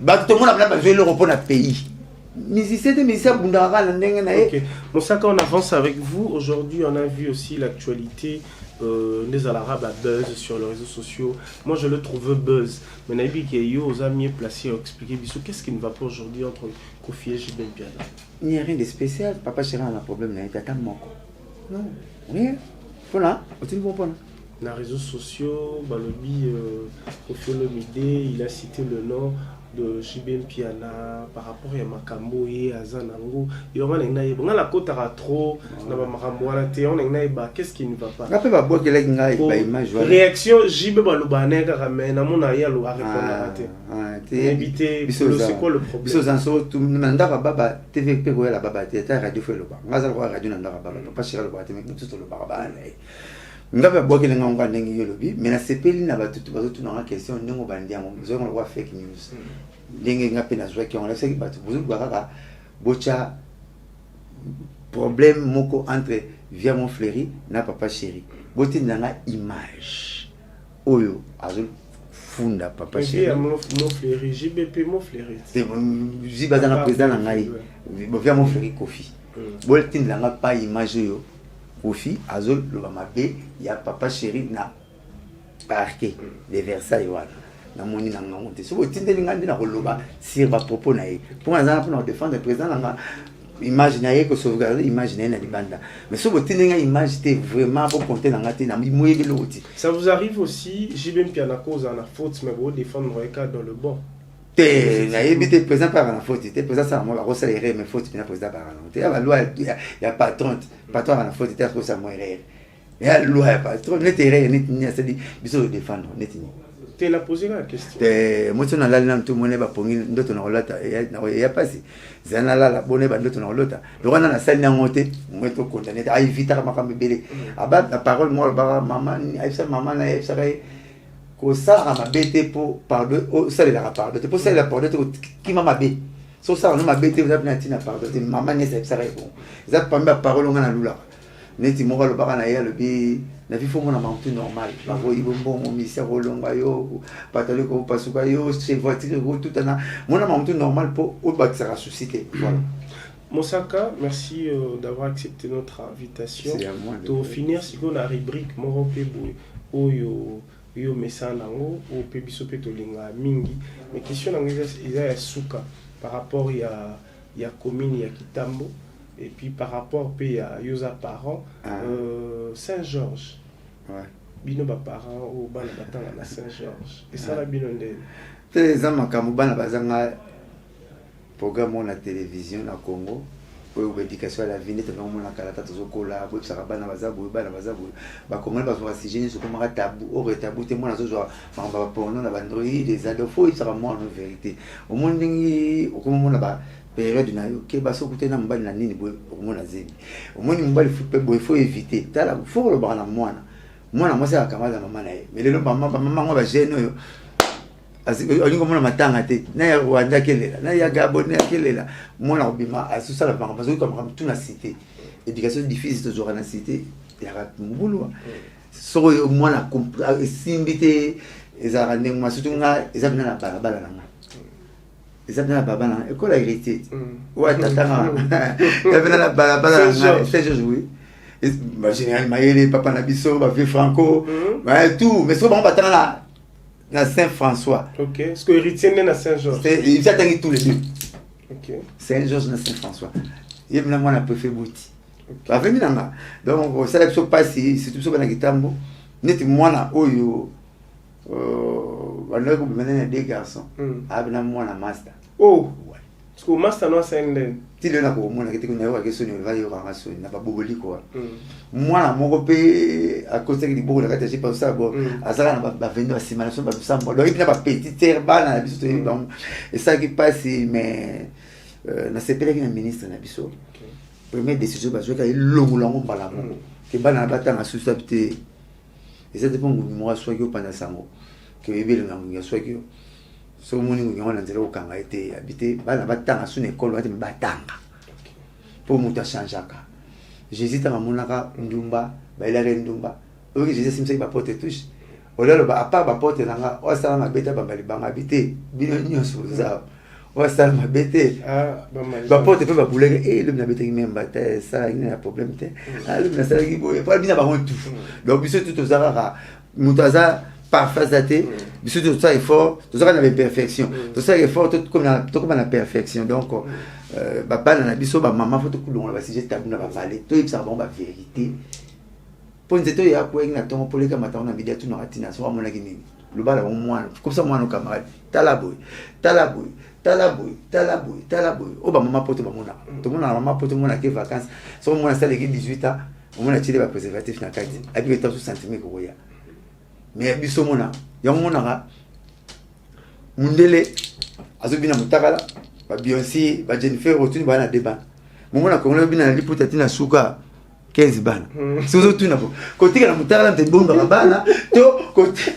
ba to mona ba jouer l'Europe na pays musicien de musicien bundara na ndenge na OK Moussaka on avance avec vous aujourd'hui on a vu aussi l'actualité des Arabes à buzz sur les réseaux sociaux moi je le trouve buzz mais Nabi qui est aux amis placés à expliquer bisou qu'est-ce qui ne va pas aujourd'hui entre Kofi et JB Piana il n'y a rien de spécial papa chéri a un problème na tata moko non rien voilà tu ne comprends pas les réseaux sociaux balobi Kofi Olomide il a cité le nom de JB Mpiana par rapport à Makambo et à Zanango. Et on a la côte à trop, on a qu'est-ce qui ne va pas. Réaction JB Balubane, Ramène, à mon aïe, à répondre. Éviter, c'est quoi le problème? TVP, la baba, radio fait le bar. Radio Nandara Baba, pas cher le bar, mais tout le bar. Ngaba boke lenga ngwa ndengi yolobi mais na sepeli na batutu bazotu na question ndongo bandia mo zo ngwa fake news ndenge ngape na zwa ki on la seki batu bozu bakaka bocha problème moko entre via mon fléri na papa chéri boti nanga image oyo azul funda papa chéri mon fléri JBP mon fléri c'est jibazana président na ngai via mon fléri Kofi boti nanga pas image yo Kofi azol le mamabe ya papa chéri na parquet de Versailles wala na moni na ngonte so tindeli ngandi na koloba sur ba propos na ye pour azana pour défendre le président na image na ye ko sauvegarder image na libanda mais so tindeli nga image te vraiment pour compter na ngati na moyebe loti. Ça vous arrive aussi JB Mpiana cause en faute mais vous défendre Roeka dans le bon. Na yebite président par la faute était président ça moi va salaire mais faute bien président par la la loi il y a patron la faute était que ça moi erreur il y a loi patron net erreur net c'est dit biso défendre net ni tu la posé la question moi tu na la na tout monde ba pongi ndoto na rolata ya passé zana la bonne ba ndoto na rolata le rwana na salle na monter moi to condamné à éviter makambe belé aba la parole moi ba maman aïssa maman na aïssa ça a bête pour pardon ça la pardon pour ça la pardon qui m'a bête so ça on m'a bête vous avez na pardon maman n'est ça bon ça pas ma parole on a lula neti mo le bana ya le bi na vie faut mon amant normal ba ro ibombo mo misa rolonga yo patale ko pasuka yo c'est voiture tout ana mon amant normal pour au bas ça susciter voilà. Moussaka, merci d'avoir accepté notre invitation. Pour finir, si on a rubrique Moro Pebou Oyo yo message nango au pebiso petolinga mingi mais question nango ya suka par rapport ya commune ya Kitambo et puis par rapport pe ya yoza parents Saint-Georges ouais bino ba parents au bana batanga na Saint-Georges et ça la bino ndé les amakambo bana bazanga programme na télévision na Congo pour l'éducation à la vie net non mon kalata tozokola bo tsaka bana bazabu ba kongole bazo asijeni so comme tabou au tabou te mona zo mamba porno na bandoi des adofo il sera moi en vérité au monde ngi au comme mona ba période na yo ke baso kute na mbali na nini bo mona zebi au monde mbali il faut éviter tala faut le bana mwana moi c'est akamala maman na ye mais le maman ngo ba jeune yo alingo mona matanga te na ya Rwanda kelela na ya Gabon kelela mona obima asusa la banque parce que comme tout na cité éducation difficile toujours na cité ya mbulu so mona simbité ezara ndenge surtout nga ezabina na balabala na ezabina na babana école hérité wa tatanga ezabina na balabala na c'est joué général Mayele papa na biso ba vieux Franco tout mais so bon batanga là na Saint-François. OK. Est-ce que héritier na Saint-Georges? Il s'attendait tous les deux. OK. Saint-Georges na Saint-François. Il y a moi na préfet Bouti. Ba venu nanga. Donc ça la pas si c'est tout ça na Kitambo. Net moi na oyo on a mené des garçons. Abna moi na master. Oh. Parce que master no sende. Ti le na ko moi na kete ko na yo question ni va yo rangaso na ba boboli ko. Moi na moko pe à cause de beaucoup de kata j'ai pas ça bon azala na ba vendo asimana so ba samba donc il na ba petit terba na biso donc et ça qui passe mais na sepele ki na ministre na biso première décision ba jouer ka longo longo bala mo ke bana batanga suscepté et ça dépend du moi soit que pendant ça mo que ebele na mo soit que so moni ngo na nzela okanga ete habité bana batanga sous école ba batanga pour muta changeaka j'hésite à monaka ndumba ba ila ndumba oki jésus simsa ba porte touche olelo ba apa ba porte nanga o sala ma beta ba bali ba habité bino nyonso za o sala ma bete ba porte pe ba boulere le na beta memba te ça il y a problème te le na sala ki boye pas bina ba tout donc biso tout ozara mutaza parfait daté biso tout ça est fort tout ça na perfection tout ça est fort tout comme la perfection donc papa na biso ba maman faut tout long la si j'ai tabou na ba parler tout ça bon ba vérité pour nzeto ya ko ina tongo poleka matana na bidia tu na atina so amona kinini le bas là au moins comme ça moi nos camarades talaboy oh bah maman poto bamona tout le monde a maman poto mona qui vacances so mona ça les 18 ans on a tiré ba préservatif na kati abi beta so sentiment ko ya mais biso mona ya mona ga mundele azobina mutakala ba Beyoncé ba Jennifer rotuni ba na débat mona ko ngona bina na liputa tina suka 15 bana sozo tuna ko côté na mutakala mte bomba bana to côté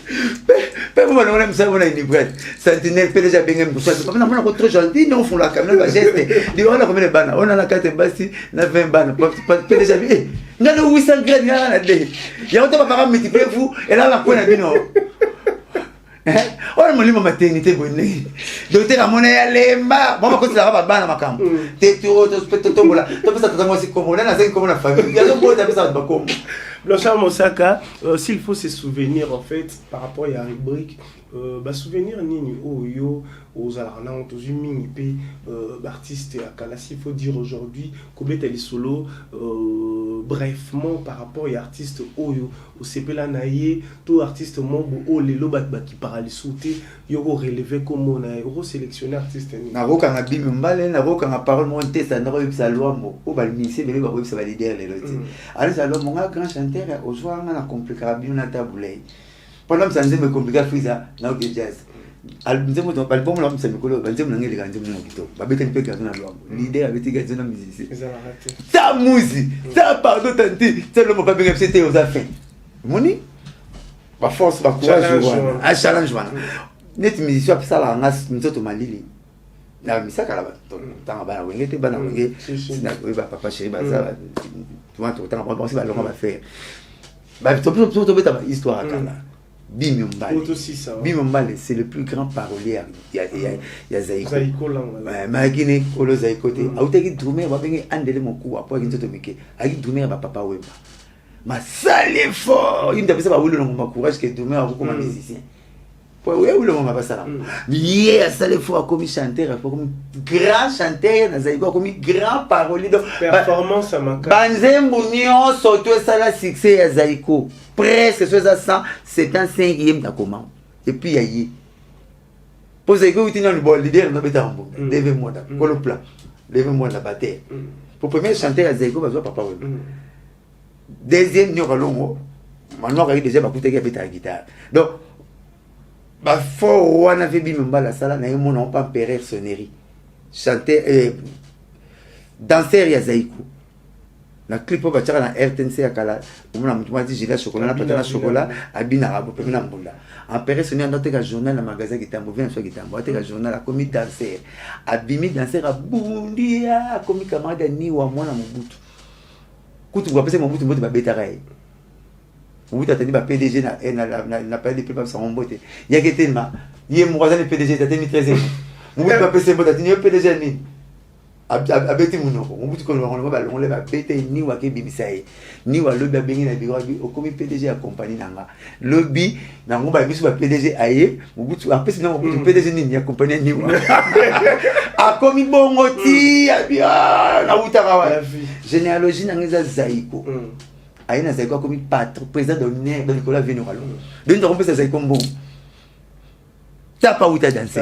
pe mo na msa bona ni bread sentinelle pe déjà bengem ko so na mona ko trop gentil non font la caméra ba geste di on a combien de bana on a la carte basi na 20 bana pe déjà bien ngalo 800 grade na de ya on pas multiplier vous et là la point na bino on a mon maternité bonne docteur amona ya lemba bon ko tsala ba bana makambo te to tombola to pesa to moi si comme on a comme la famille ya zo bota pesa ba comme Blanchard Mosaka, s'il faut se souvenir en fait par rapport à la rubrique, souvenir nini oyo aux alarnants, aux humains, artistes à Kalassi, il faut dire aujourd'hui combien t'as les solos brefement par rapport à artistes oyo au CP naïe, tout artiste membre au lelo qui parle sauter, yoko relevé comme on a euro sélectionné artiste na roka na bimi mbale na roka na parole monter ça na roka sa loi mo o ba ministre bele ba ça va leader les lotis alors ça lo monga grand chanteur au soir na compliquer bien na tabulei pendant ça nzembe compliquer fiza na ok jazz nzembe to album la mse mikolo nzembe ngeli ka nzembe na kito ba beta mpe ka na loi leader avec tes gars na musicien ça musique ça pardon tanti c'est le mo pas bien c'était aux affaires moni ba force ba courage a challenge wana net musicien a ça la ngas mtoto malili na misaka la tanga bana wengete bana wenge sina ba papa chéri ba ça tu vois tanga ba penser ba longa ba faire ba to beta histoire kana Bimi Mbale c'est le plus grand parolier il y a Zaiko magine kolo Zaiko te autaki drumer ba bengi andele moku apo ki nzoto mike aki drumer ba papa weba ma sale fort il me ba wulu no courage que drumer ako comme musicien ouais ou le moment pas ça là ça les fois comme chanteur comme grand chanteur na Zaiko comme grand parolier donc performance à manque banzembo nyo surtout ça la succès ya Zaiko presque 175e da comment et puis yayi pour Zaiko utina le bon leader na beta mbo deve moda ko le plan deve moda batteur pour premier chanteur ya Zaiko ba papa we deuxième nyo kalongo maintenant ka déjà ba kuteki beta guitare donc ba fort wana fait bim mbala sala na yemo na pas pérer sonnerie chanter danser ya Zaiko na clip ba tchaka na RTNC ya kala umuna mtu mati gilet chocolat na patana chocolat abina rabo pe na mbula en pérer sonnerie dans tes journal na magasin kitambo vient sur kitambo tes journal a commis danser abimi danser a bundia commis camarade ni wa mwana Mobutu kutu kwa pesa Mobutu mbote ba betarai Mobutu atani ba PDG na pas de plus pas sa mbote yaketema ye mwaza ni PDG tateni 13e Mobutu ba pesa mbote atani PDG ni abeti munoko Mobutu ko ngolo ba ngolo ba bete ni wa ke bimisai ni wa lobi bengi na biro bi okomi PDG accompagner nanga lobi na ngomba biso ba PDG aye Mobutu apesi na Mobutu PDG ni accompagner ni wa akomi bongoti abia na utaka wa généalogie na ngeza Zaiko aina Zaiko comme patron président d'honneur de Nicolas Vénéralo donc on peut ça Zaiko bon ça pas où t'as dansé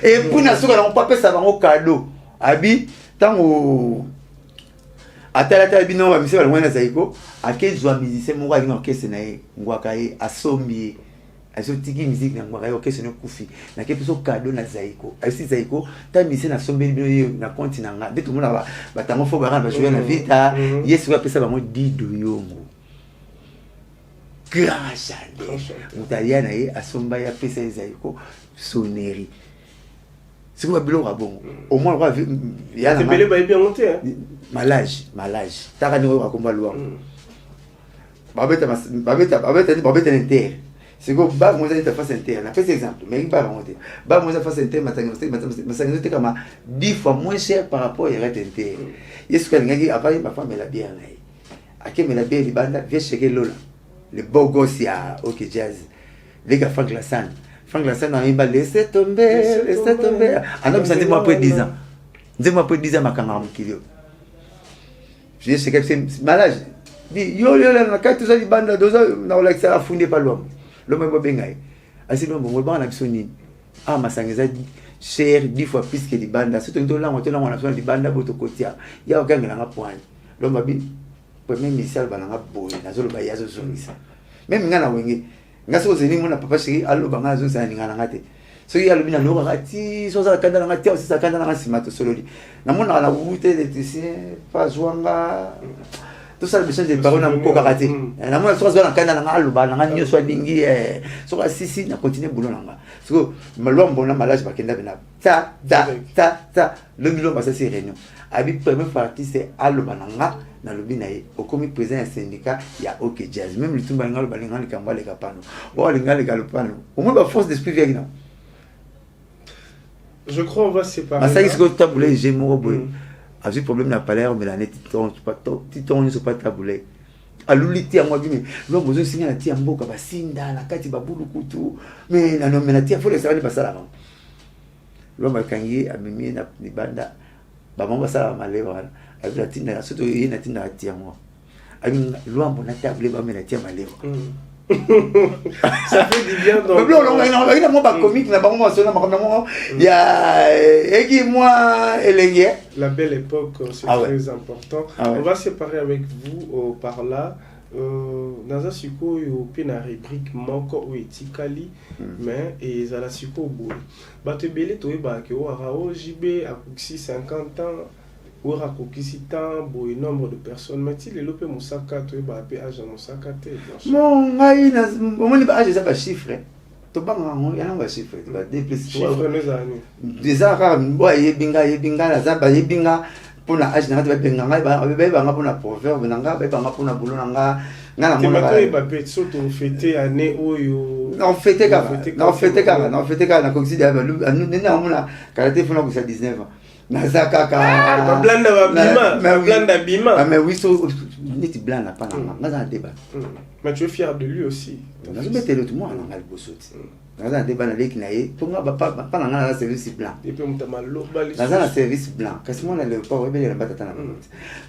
et pour na soka on pas ça va au cadeau abi tango atala bino ba mise ba ngwana Zaiko akezwa musicien mo wa orchestre na ye ngwaka ye asombi azotiki musique na ngwaka ye orchestre no kufi na ke piso cadeau na Zaiko asi Zaiko ta musicien na sombi bino na continent nga beto mo na ba tango fo ba ba jouer na vita yesu ba pesa ba mo dido yongo grand chanteur mutaliana ye asomba ya pesa Zaiko sonnerie c'est quoi bilo rabon au moins va il y a belé ba bien monté malage ta ni wa komba lwa babeta inter c'est quoi ba moi ça face inter na fait exemple mais pas monter ba moi ça face inter matanga te kama 10 fois moins cher par rapport à rete inter yesu ka ngaki après ma femme elle a bien ngai akeme la bien libanda vient checker lola le beau gosse ya OK jazz les gars Frank Lassane a imba laissez tomber. Ah non, ça dit moi après 10 ans. Dis-moi après 10 ans ma camarade kilio. Je dis c'est malade. Dit yo na kati za libanda doza na relaxa a fondé pas l'homme. L'homme est bengai. asi lo bongo ba na biso nini ah masangeza cher 10 fois plus que libanda surtout ndo la moto na mwana so libanda boto kotia ya okangela nga point lo mabi premier missile bananga boye nazo lo ba yazo zonisa même ngana wenge ngaso zeni mona papa chéri allo banga zo sa ngana ngate so ya lo bina lo ngati so za kanda ngati o sa kanda nga simato sololi na mona na wute de tisi pas zwanga tout ça besoin de parole na mko kakati na mona so za kanda nga allo ba nga nyo so dingi so ka sisi na continuer boulot nanga so malombo na malage bakenda bina ta le bilo ba ça c'est réunion abi première partie c'est allo bananga na lobi na ye okomi président ya syndicat ya OK Jazz même le tumba ngalo balinga likamba le kapano o linga le galopano au moins ba force d'esprit vient non je crois on va séparer ça est-ce que taboulé j'ai mon boy a eu problème na palais mais la net titon ne sont pas taboulé aluliti ya mwabi mais lo bozo singa na tia mboka basinda na kati babulu kutu mais na no menatia faut les savoir passer là lo makangi amemi na banda bamamba sala maleva avec la tinda surtout il y a tinda tia moi avec loambo na table ba mena tia maleva ça fait du bien donc il y a mon ba comique na ba moi sona ma il y a eki moi elenge la belle époque c'est très important on va séparer avec vous par là naza sikoyo pe na rubrique moko o etikali mais ezala sikoyo boye bato ebele toyeba ke o JB akokisi 50 ans ou rakokisi tant boye nombre de personnes mais ti lelo pe musaka toyeba pe age musaka te non ngai na omoni ba age za ba chiffre to banga ngo yana ba chiffre ba D plus chiffre mezani déjà rare boye yebinga na za ba yebinga pona age na ba benga ngai ba nga pona proverbe na nga ba nga pona boulot na nga ngana mona ba pe soto fêter année oyo non fêter kaka na considère ba nena mona karate fona ko sa 19 ans nazaka ka blanda bima mais oui so niti blanda pas na ngaza débat mais tu es fier de lui aussi nazo mettre tout moi na ngal bosoti naza débat na leki na ye to nga pas na ngala service blanc et puis mutama lobali naza na service blanc kasi moi na le pas rebelle la batata na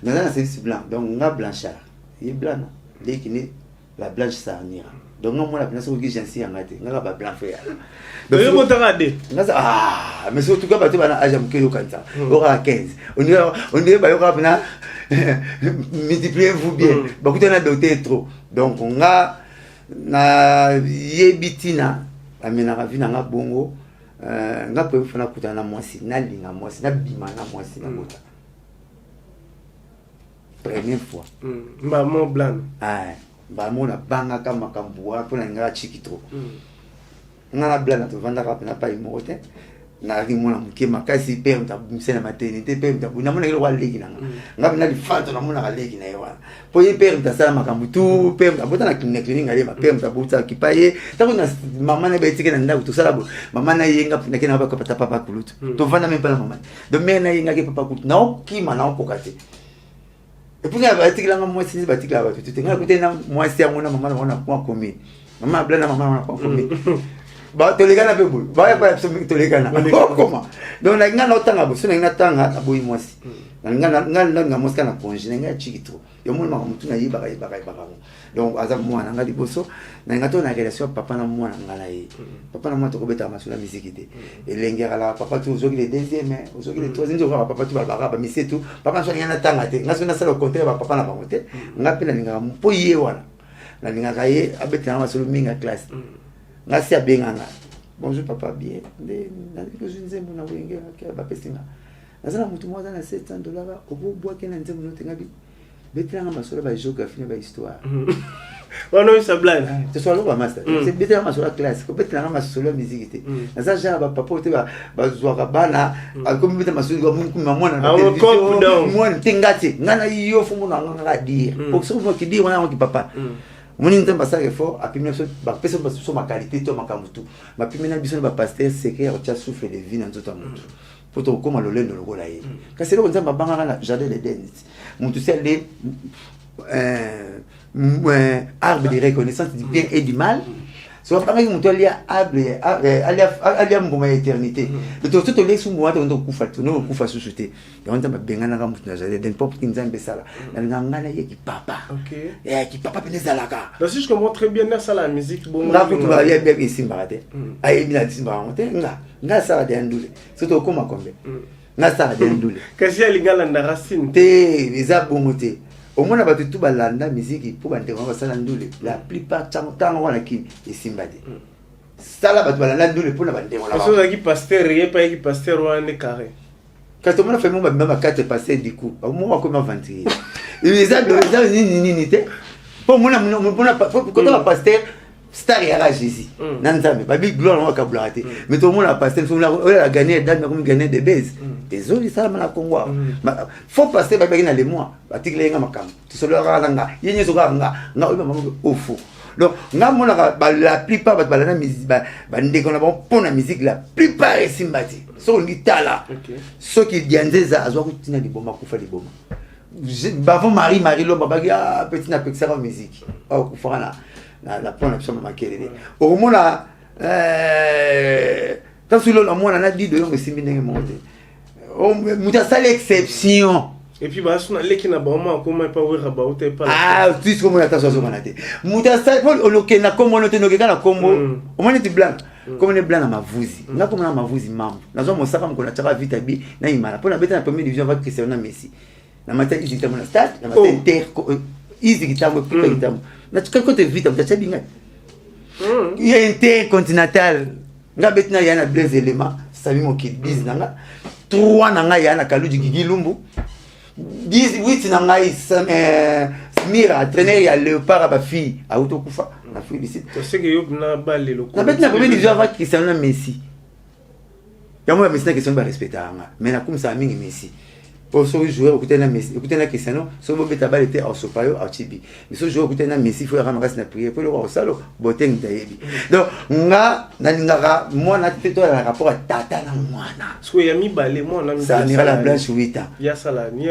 naza na service blanc donc nga blanchard ye blanc leki ni la blanche sarnira donc moi la place où j'ai ainsi ngate nga ba blanc fait donc yo motarade ngaza mais surtout quand bato bana age mukelo kanta ora 15 on dirait ba yo kapna multipliez-vous bien beaucoup na doté trop donc nga na yebitina amena ka vina nga bongo nga pe fana kutana mwasi na linga mwasi na bima na mwasi na bota première fois maman blanc maman na banga kama kambua pona nga chikito ngana blanc to vanda ka na pa imote na rimona mukema kasi pe mtabumse na maternité pe mtabuna mona ile waleki na ngapi na lifato na mona kaleki na yewa po ye pe mtasala makambu tu pe mtabota na clinique ngale ma pe mtabuta kipaye tako na mama na betike na ndaku to sala bo mama na yenga na kena ba kapata papa kulutu to vanda même pas la mama de mère na yenga ke papa kulutu na okima na okokate et puis na betike la moi si betike la ba tu tenga kutena moi si amona mama na kwa komi mama bla na mama na kwa komi ba tolegana pe boy ba ya so tolegana comment donc na ngana otanga bo so na ngana tanga aboyi mwasi na ngana moska na congé na ngana chikito yo mona mutu na yiba donc aza mwana ngadi boso na ngato na relation papa na mwana ngana yi papa na mwana to kobeta masula musique te elengera la papa tu ozoki le deuxième ozoki le troisième nzo papa tu ba mise tu papa so ngana tanga te ngaso na sala contraire ba papa na ba mote ngapi na linga mpo ye wana na linga kaye abeta na masulu minga classe ngasi abenganga bonjour papa bien na ko zinzembo na wengela ke ba pesinga nazana mutu mwaza na $700 obobwa ke na nzembo no tenga bi betanga masolo ba géographie ba histoire wana isa blind te so lo ba master c'est betanga masolo classe ko betanga masolo musique te naza ja ba papa te ba zwaka bana comme betanga masolo ko mungu mwana na télévision mwana tingati ngana yo fumu na ngana dire pour so mo ki dire wana ki papa moni nzamba sa effort apimina so ba pesa so ma qualité to makambutu ma pimina biso ba pasteur secret o tia souffle de vie na nzota mutu poto koma lolendo lokola ye kasi lo nzamba banga na jardin de Dennis mutu c'est les arbre de reconnaissance du bien et du mal so pas que mon tolia alia mboma éternité le tout tout les sous moi on kufa tout no kufa société on t'a bengana ka mutu na jale den pop kinzambe sala na ngana ye ki papa ki papa penezalaka donc si je comprends très bien ça la musique bon nga kutu ba ya bien isimbarate ay mina isimbarate nga sala de ndule surtout koma kombe nga sala de ndule kasi alingala na racine te eza bongote au moins ba tout balanda musique pour bande on va sala ndule la plupart tant on a qui isimbade sala ba balanda ndule pour na bande on la parce que qui pasteur rien pas qui pasteur on est carré quand on a fait mon même 4 passer du coup au moins comment vendre les a ni pour moi quand on pasteur star ya Jésus nanzambe ba big gloire on va kablater mais tout le monde a pasteur faut la gagner dame comme gagner des baises désolé ça na Congo faut passer ba gagner les mois batikile nga makam tu solo nga yenye soka nga au fou donc nga mona la plupart ba la musique ba ndeko na bon pour la musique la plupart est simbati so litala so qui dianzeza azwa kutina liboma kufa liboma bavon Marie lo babagi petit na pexer en musique au kufana la prendre absolument makelele au mona tant sur le mona na dit de yo simine monte o muta sale exception et puis bah sona leki na bama comment pas wera ba ou pas tu sais comment attention sur manate muta sale pour oloke na comme on te na combo au moins tu blanc comme on est blanc na mavuzi na comme na mavuzi mambo nazo mosaka mko na chaka vita bi na imana pour na beta na première division va Cristiano Messi na mata ici tamo na stade na mata inter easy kitambo plus kitambo na côté vite mtacha binga il y a intercontinental nga betina yana blaze élément sabi mo kid biz nanga 3 nanga yana kaluji gigilumbu 18 nanga Smira traîner ya Léopard ba fille auto kufa na félicite tu sais que yo na balé le na betina première division va Cristiano Messi ya mo Messi na question ba respecter nga mais na comme ça mingi Messi pour ce joueur écouter na Messi écouter na Cristiano so bo beta balle était au sopayo au chibi mais ce joueur écouter na Messi faut ramasse na prière pour le voir au salo boteng dayebi donc nga na ngara moi na teto na rapport à tata na mwana so ya mi balé moi na mi ça nira la blanche 8 ans ya sala ni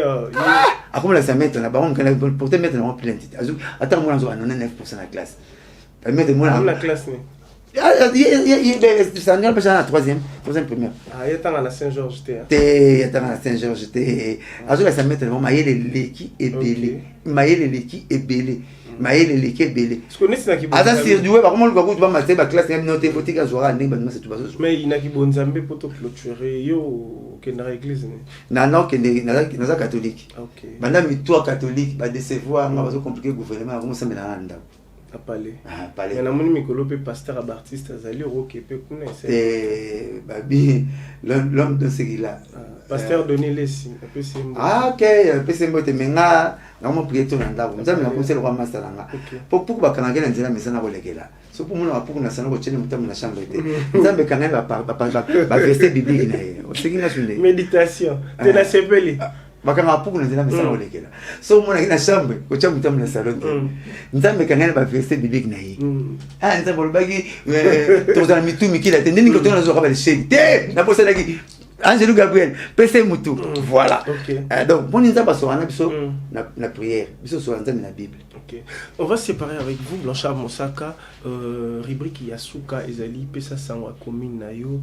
comme la mettre na ba on kana pour te mettre en plein titre attends moi na 99% na classe pas mettre moi na classe ni ça n'est pas la troisième première il y a Saint-Georges Saint-Georges ça mettre maïle leki et belé maïle leki et belé maïle leki et belé ce connais c'est qui attends si du comment le gars tu vas mater ba classe même noté boutique à Zora ndé ba c'est tout bazo mais il n'a qui bon Nzambe pour te clôturer yo que na église non que na catholique OK banda mi toi catholique ba décevoir nga bazo compliquer gouvernement comment ça mena nda à parler. Il y a un mikolo pe pasteur à artiste azali roke pe kuna c'est babi l'homme de ce qu'il a pasteur donné les signes peu c'est OK peu c'est mbote menga ngamo prier to nda vous nzambe na conseil le roi master nga pour ba kanangela nzela mesana kolekela so pour mona pour na sana ko tshene mutamu na chambre te nzambe kananga ba verset biblique na ye o seki na sunde méditation te na sepeli bakanga pour na nzela mesana kolekela so mona na chambre ko tshene mutamu na salon te nzambe kananga ba verset biblique na ye nzambe lo bagi to za mitu mikila te ndeni ko to na zo ka ba le shake te na posa laki Angelo Gabriel, PC Moutou. Voilà. Donc, bon, nous avons la prière. Nous avons la Bible. On va se séparer avec vous, Blanchard Mosaka, rubrique Yasuka, Ezali, Pesa Sangwa, commune Nayo,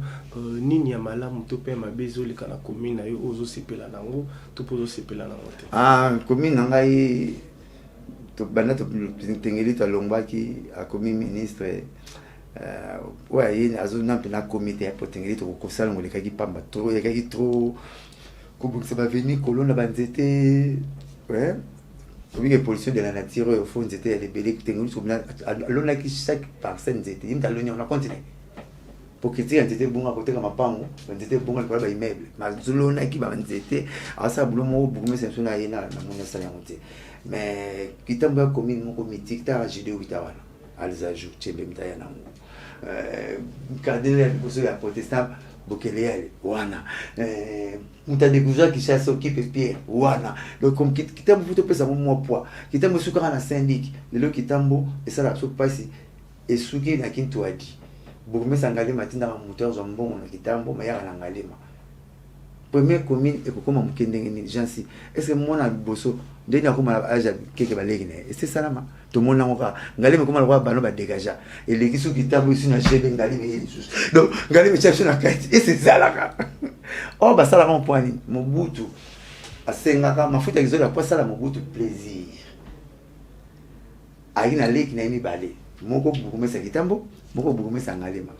Nini Yamala, Mutope, Mabezo, les Kana commune Nayo, Ozo Sepela Nango, Topozo Sepela Nango. Ah, commune Nangaï, Bana Tengeli, Talombaki, a commune ministre. Ouais, azona pena comité pour tenir to ko sala ngole kaki pamba trop ya kaki trop ko bu va venir colonne banzete ouais oui les policiers de la nature au fond c'était les belé tenir sur l'on a qui chaque personne c'était im taloni on a continué pour que tu était bon à côté comme mapango banzete bon pour ba immeuble mais zolona qui ba banzete asa bulo mo bu mais c'est na yena na mona sala monter mais kitamba commune mon comité ta jide 8 ans alzaju chembe mtaya na cardinal kuso ya protestant Bokele wana muta découvert qui chasse occupe Pierre wana donc comme kitambo futo pesa mo poids kitambo sukara na syndic lelo kitambo et ça la so passe et suki na kintu adi bokume sangale matinda ma moteur zo mbongo na kitambo ma yaka na ngalema première commune et comment mon kendeng gens si est-ce que mon a bosso de na comment âge quelque balègue et c'est ça là tout le monde a ngalé mais comment le roi ballon va dégager et les qui sont qui tabu sur na chebe ngalé mais donc ngalé mais cherche na carte et c'est ça là oh bah ça là mon point Mobutu a sengaka mafuta kizola kwa sala Mobutu plaisir aina leki na imi balé moko bukumesa kitambo moko bukumesa ngalema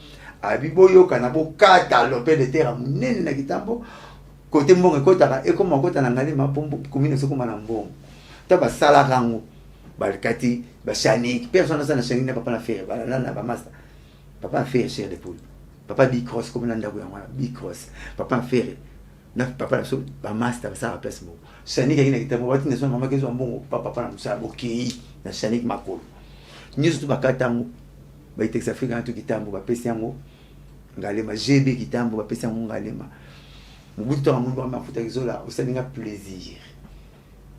abiboyo kana bo kata lopé de terre munene na kitambo côté mbongo kota et comme kota na ngalema pombo commune soko mana mbongo taba sala rango balkati ba chanik personne ça na chanik na papa na faire na ba master papa faire cher de poule papa big cross comme nanda ko yamana big cross papa faire na papa la so ba master ça place mo chanik ina kitambo wati na so mama kezo mbongo papa na musa boki na chanik makolo nyiso ba katango ba itexa afrika to kitambo ba pesi yango ngalema GB kitambo ba pesi yango ngalema Mobutu a montré ma photo isola au Sénégal plaisir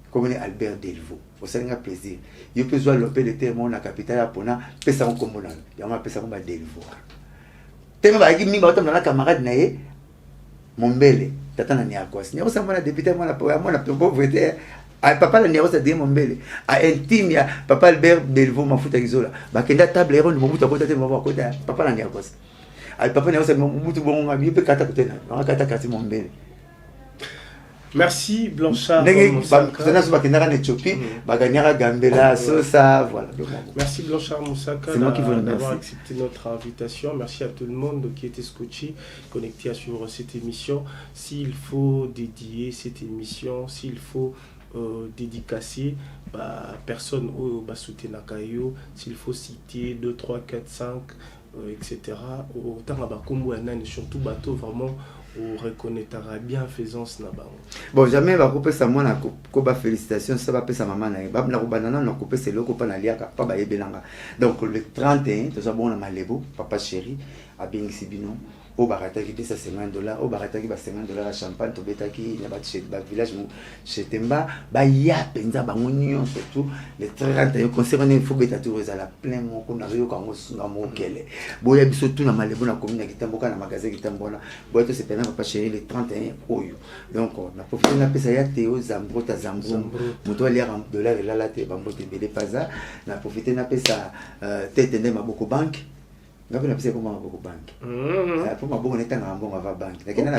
comme Albert Delvaux au Sénégal plaisir il peut jouer l'opé de terre mon la capitale apona pesa ko komona ya ma pesa ko ba Delvaux tellement ba kimi ba tamna camarade nae Mombele tata na niakos ni osa mona député mona pauvreté a papa la niakos de Mombele a intime ya papa Albert Delvaux ma photo isola ba kenda table ron Mobutu ko tata mo ko papa la niakos papa merci Blanchard. Merci Blanchard Moussaka d'avoir accepté notre invitation. Merci à tout le monde qui était scotché, connecté à suivre cette émission. S'il faut dédier cette émission, s'il faut dédicacer, personne au Basouté Nakayo, s'il faut citer 2, 3, 4, 5. Etc. Autant surtout bateau vraiment on reconnaîtra bienfaisance na bango. Bon jamais va couper ça moi na ko ba félicitations ça va pesa maman na ba na ko banana na couper c'est loko pa na liaka pa ba yebelanga. Donc le 31 to ça bon na Malebo papa chéri a bingisi bino au barataki $250 au barataki ba $50 à champagne to betaki na ba village chez Temba ba ya penza bango nyon surtout le 31 concernant il faut beta tout à la plein moko na rio kango na mokele boya biso tout na Malebo na commune kitamboka na magasin kitambona boya to c'est pendant papa chéri le 31 oyo donc on a profité na pesa ya Théo Zambro ta Zambro moto ali $1 la la te bambo te belé paza na profité na pesa tete ndé maboko banque ngapi na pesa koma maboko banque pour maboko neta na mbongo va banque lakini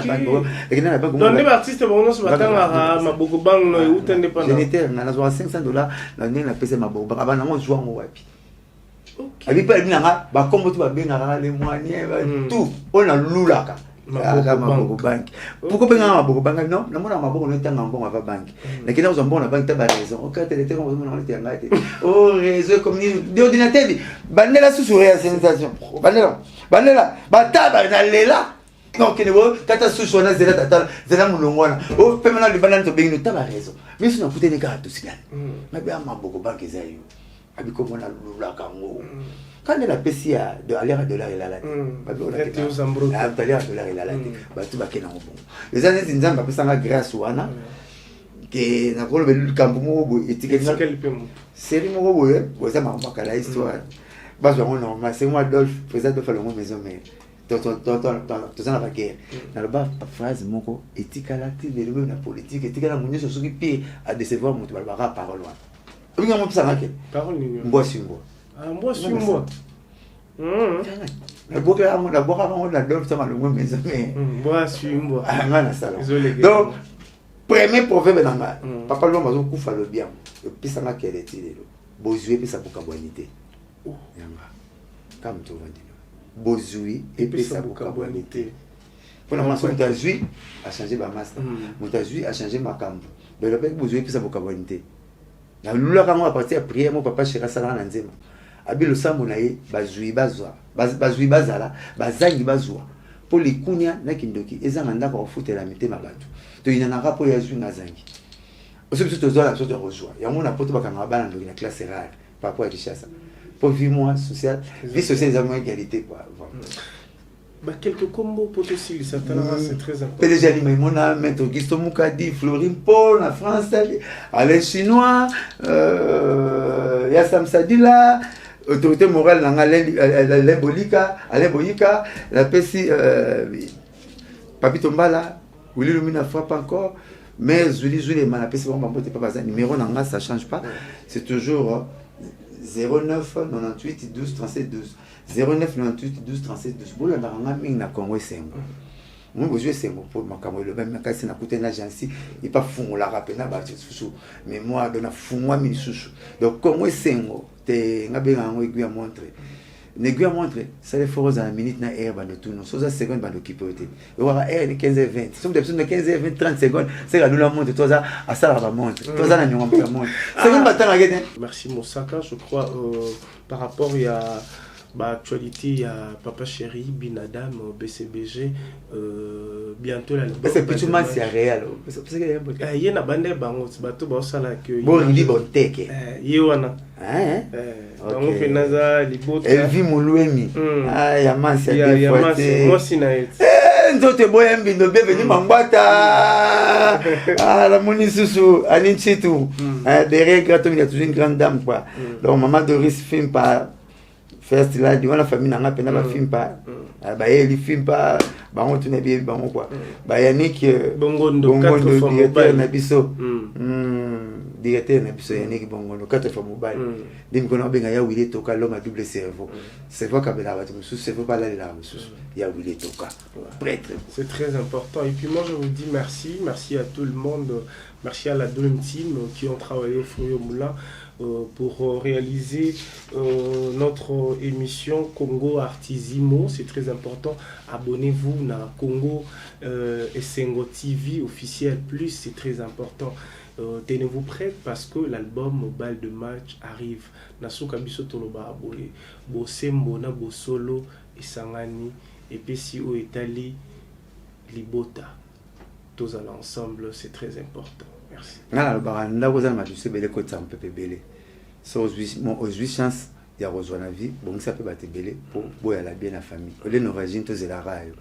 na banque non les artistes bon se batanga maboko banque no utende pana géniteur na zo $500 na nina pesa maboko banque abana ngo zwa ngo wapi abi pa binanga ba kombo tu ba benga les moyens tout on a lulaka maboko banque pourquoi benga maboko banque non na mona maboko neta na mbongo va banque lakini na zo mbongo na banque ta ba raison au cas télé comme on a ngate oh réseau comme ni ordinateur bandela sous réalisation bandela bataba na lela donc ne bo tata sous na zela tata zela mulongwana oh pemana le banana to bengi ta ba raison mais sinon putain les gars tout sigan mabe maboko banque zayo abi ko mona lulaka ngo quand la PCA de aller à $1 la la batu bakena ngo les années nzamba pesa nga grâce wana que na kolo belu kambu mo bo étiquette série mo bo ça m'a marqué la histoire bas on normal c'est moi Adolphe président de Falongo maison mais tout ça na guerre na ba phrase moko étiquette la télé na politique étiquette la munyo so qui pire à décevoir mutu ba parole wana obinga mo pesa ngake parole ni mbo simbo moi suis moi. La boca la donne ça malheureux mais moi suis moi. Donc premier proverbe nanga papa lo mazo kufa lo bien et puis ça m'a qu'elle était bozué puis ça boka bonité yanga comme tout vandi bozué et puis ça boka bonité pour la maison d'azui a changé ba master mutazui a changé ma cambo mais le bec bozué puis ça boka bonité na lula kama à partir prière mon papa chéra sala na nzema abi lo sambo na ye bazui bazala bazangi bazwa po likunya na kindoki ezanga ndaka ofutela mitema bato to ina na rapo ya zui na zangi aussi tout aux la chose de rejoindre ya mona poto bakanga bana ndoki na classe rare par rapport à Kinshasa pour vie moi social vie sociale des égalité quoi quelques combos potentiels certainement c'est très important PDG Alimemona Maître Augusto Mukadi Florine Paul en France Alain Chinois Yassam Sadila autorité morale Alain Boyika la PSI Papi Tombala Willy Lumina frappe encore. Mais Zuli Manapé, c'est bon, pas besoin. Numéro Nanga, ça ne change pas. C'est toujours 09 98 12 37 12. 09 98 12 37 12. Bon, on a un ami qui a Congo Sengo. Moi, je sais pour ma caméra, le même cas, c'est n'a coûté l'agence. Il pas fou, on l'a rappelé, n'a pas sous. Mais moi, on a fou, moi, mille sous. Donc, Congo Sengo, t'es un peu en aiguille à montrer. N'aiguille à montrer, ça les forces à la minute na air dans tout nous. Sur la seconde, dans le qui peut être. Et voilà, air de 15 et 20. Si vous avez de 15 et 20, 30 secondes, c'est la nous la montre. Toi, ça, à ça, la montre. Toi, ça, la nous la montre. Seconde bataille, la gueule. Merci, Moussaka. Je crois, par rapport, il y a. Actualité, il y a Papa Chéri, Bin Adam, BCBG, bientôt la c'est plutôt mal, c'est réel. Il y a une bande de bango, c'est bateau, ça là que. Bon, il dit bon, teke. Il y a un. Hein? On fait Naza, les beaux. Elvi Moulouemi. Ah, Yaman, c'est Yaman, c'est moi, Sinaït. Nzote boy mbi no bienvenue mambata. Ah, la moni sousou, Aline Chitou. Derrière Gratom, il y a toujours une grande dame, quoi. Donc, Maman Doris filme pas. First là, devant la famille, on a peine à film pas. Bah, il filme pas. Bah, on tourne bien, bah, quoi. Bah, Yannick, Bongondo, directeur Nabiso. Directeur Nabiso, Yannick Bongondo, 4 fois mobile. Dès qu'on a bien, il y a Willy Toka, l'homme à double cerveau. C'est vrai qu'il y a la c'est pas là, il y a Willy Toka. Prêtre. C'est très important. Et puis, moi, je vous dis merci. Merci à tout le monde. Merci à la Dream Team qui ont travaillé au Foyer Moulin pour réaliser notre émission Congo Artisimo. C'est très important. Abonnez-vous à Congo Esengo TV officiel plus, c'est très important. Tenez-vous prêts parce que l'album Balle de match arrive. Nasuka biso toloba aboye bosembo na bosolo esangani et puis si au Italie libota tous allons ensemble, c'est très important. Merci. Ah, le baranda vous avez majusé belé côté un peu belé. So aux chance il y a rejoint la vie, bon ça peut battre belé pour boire la bien la famille. Les novagines tous la raille.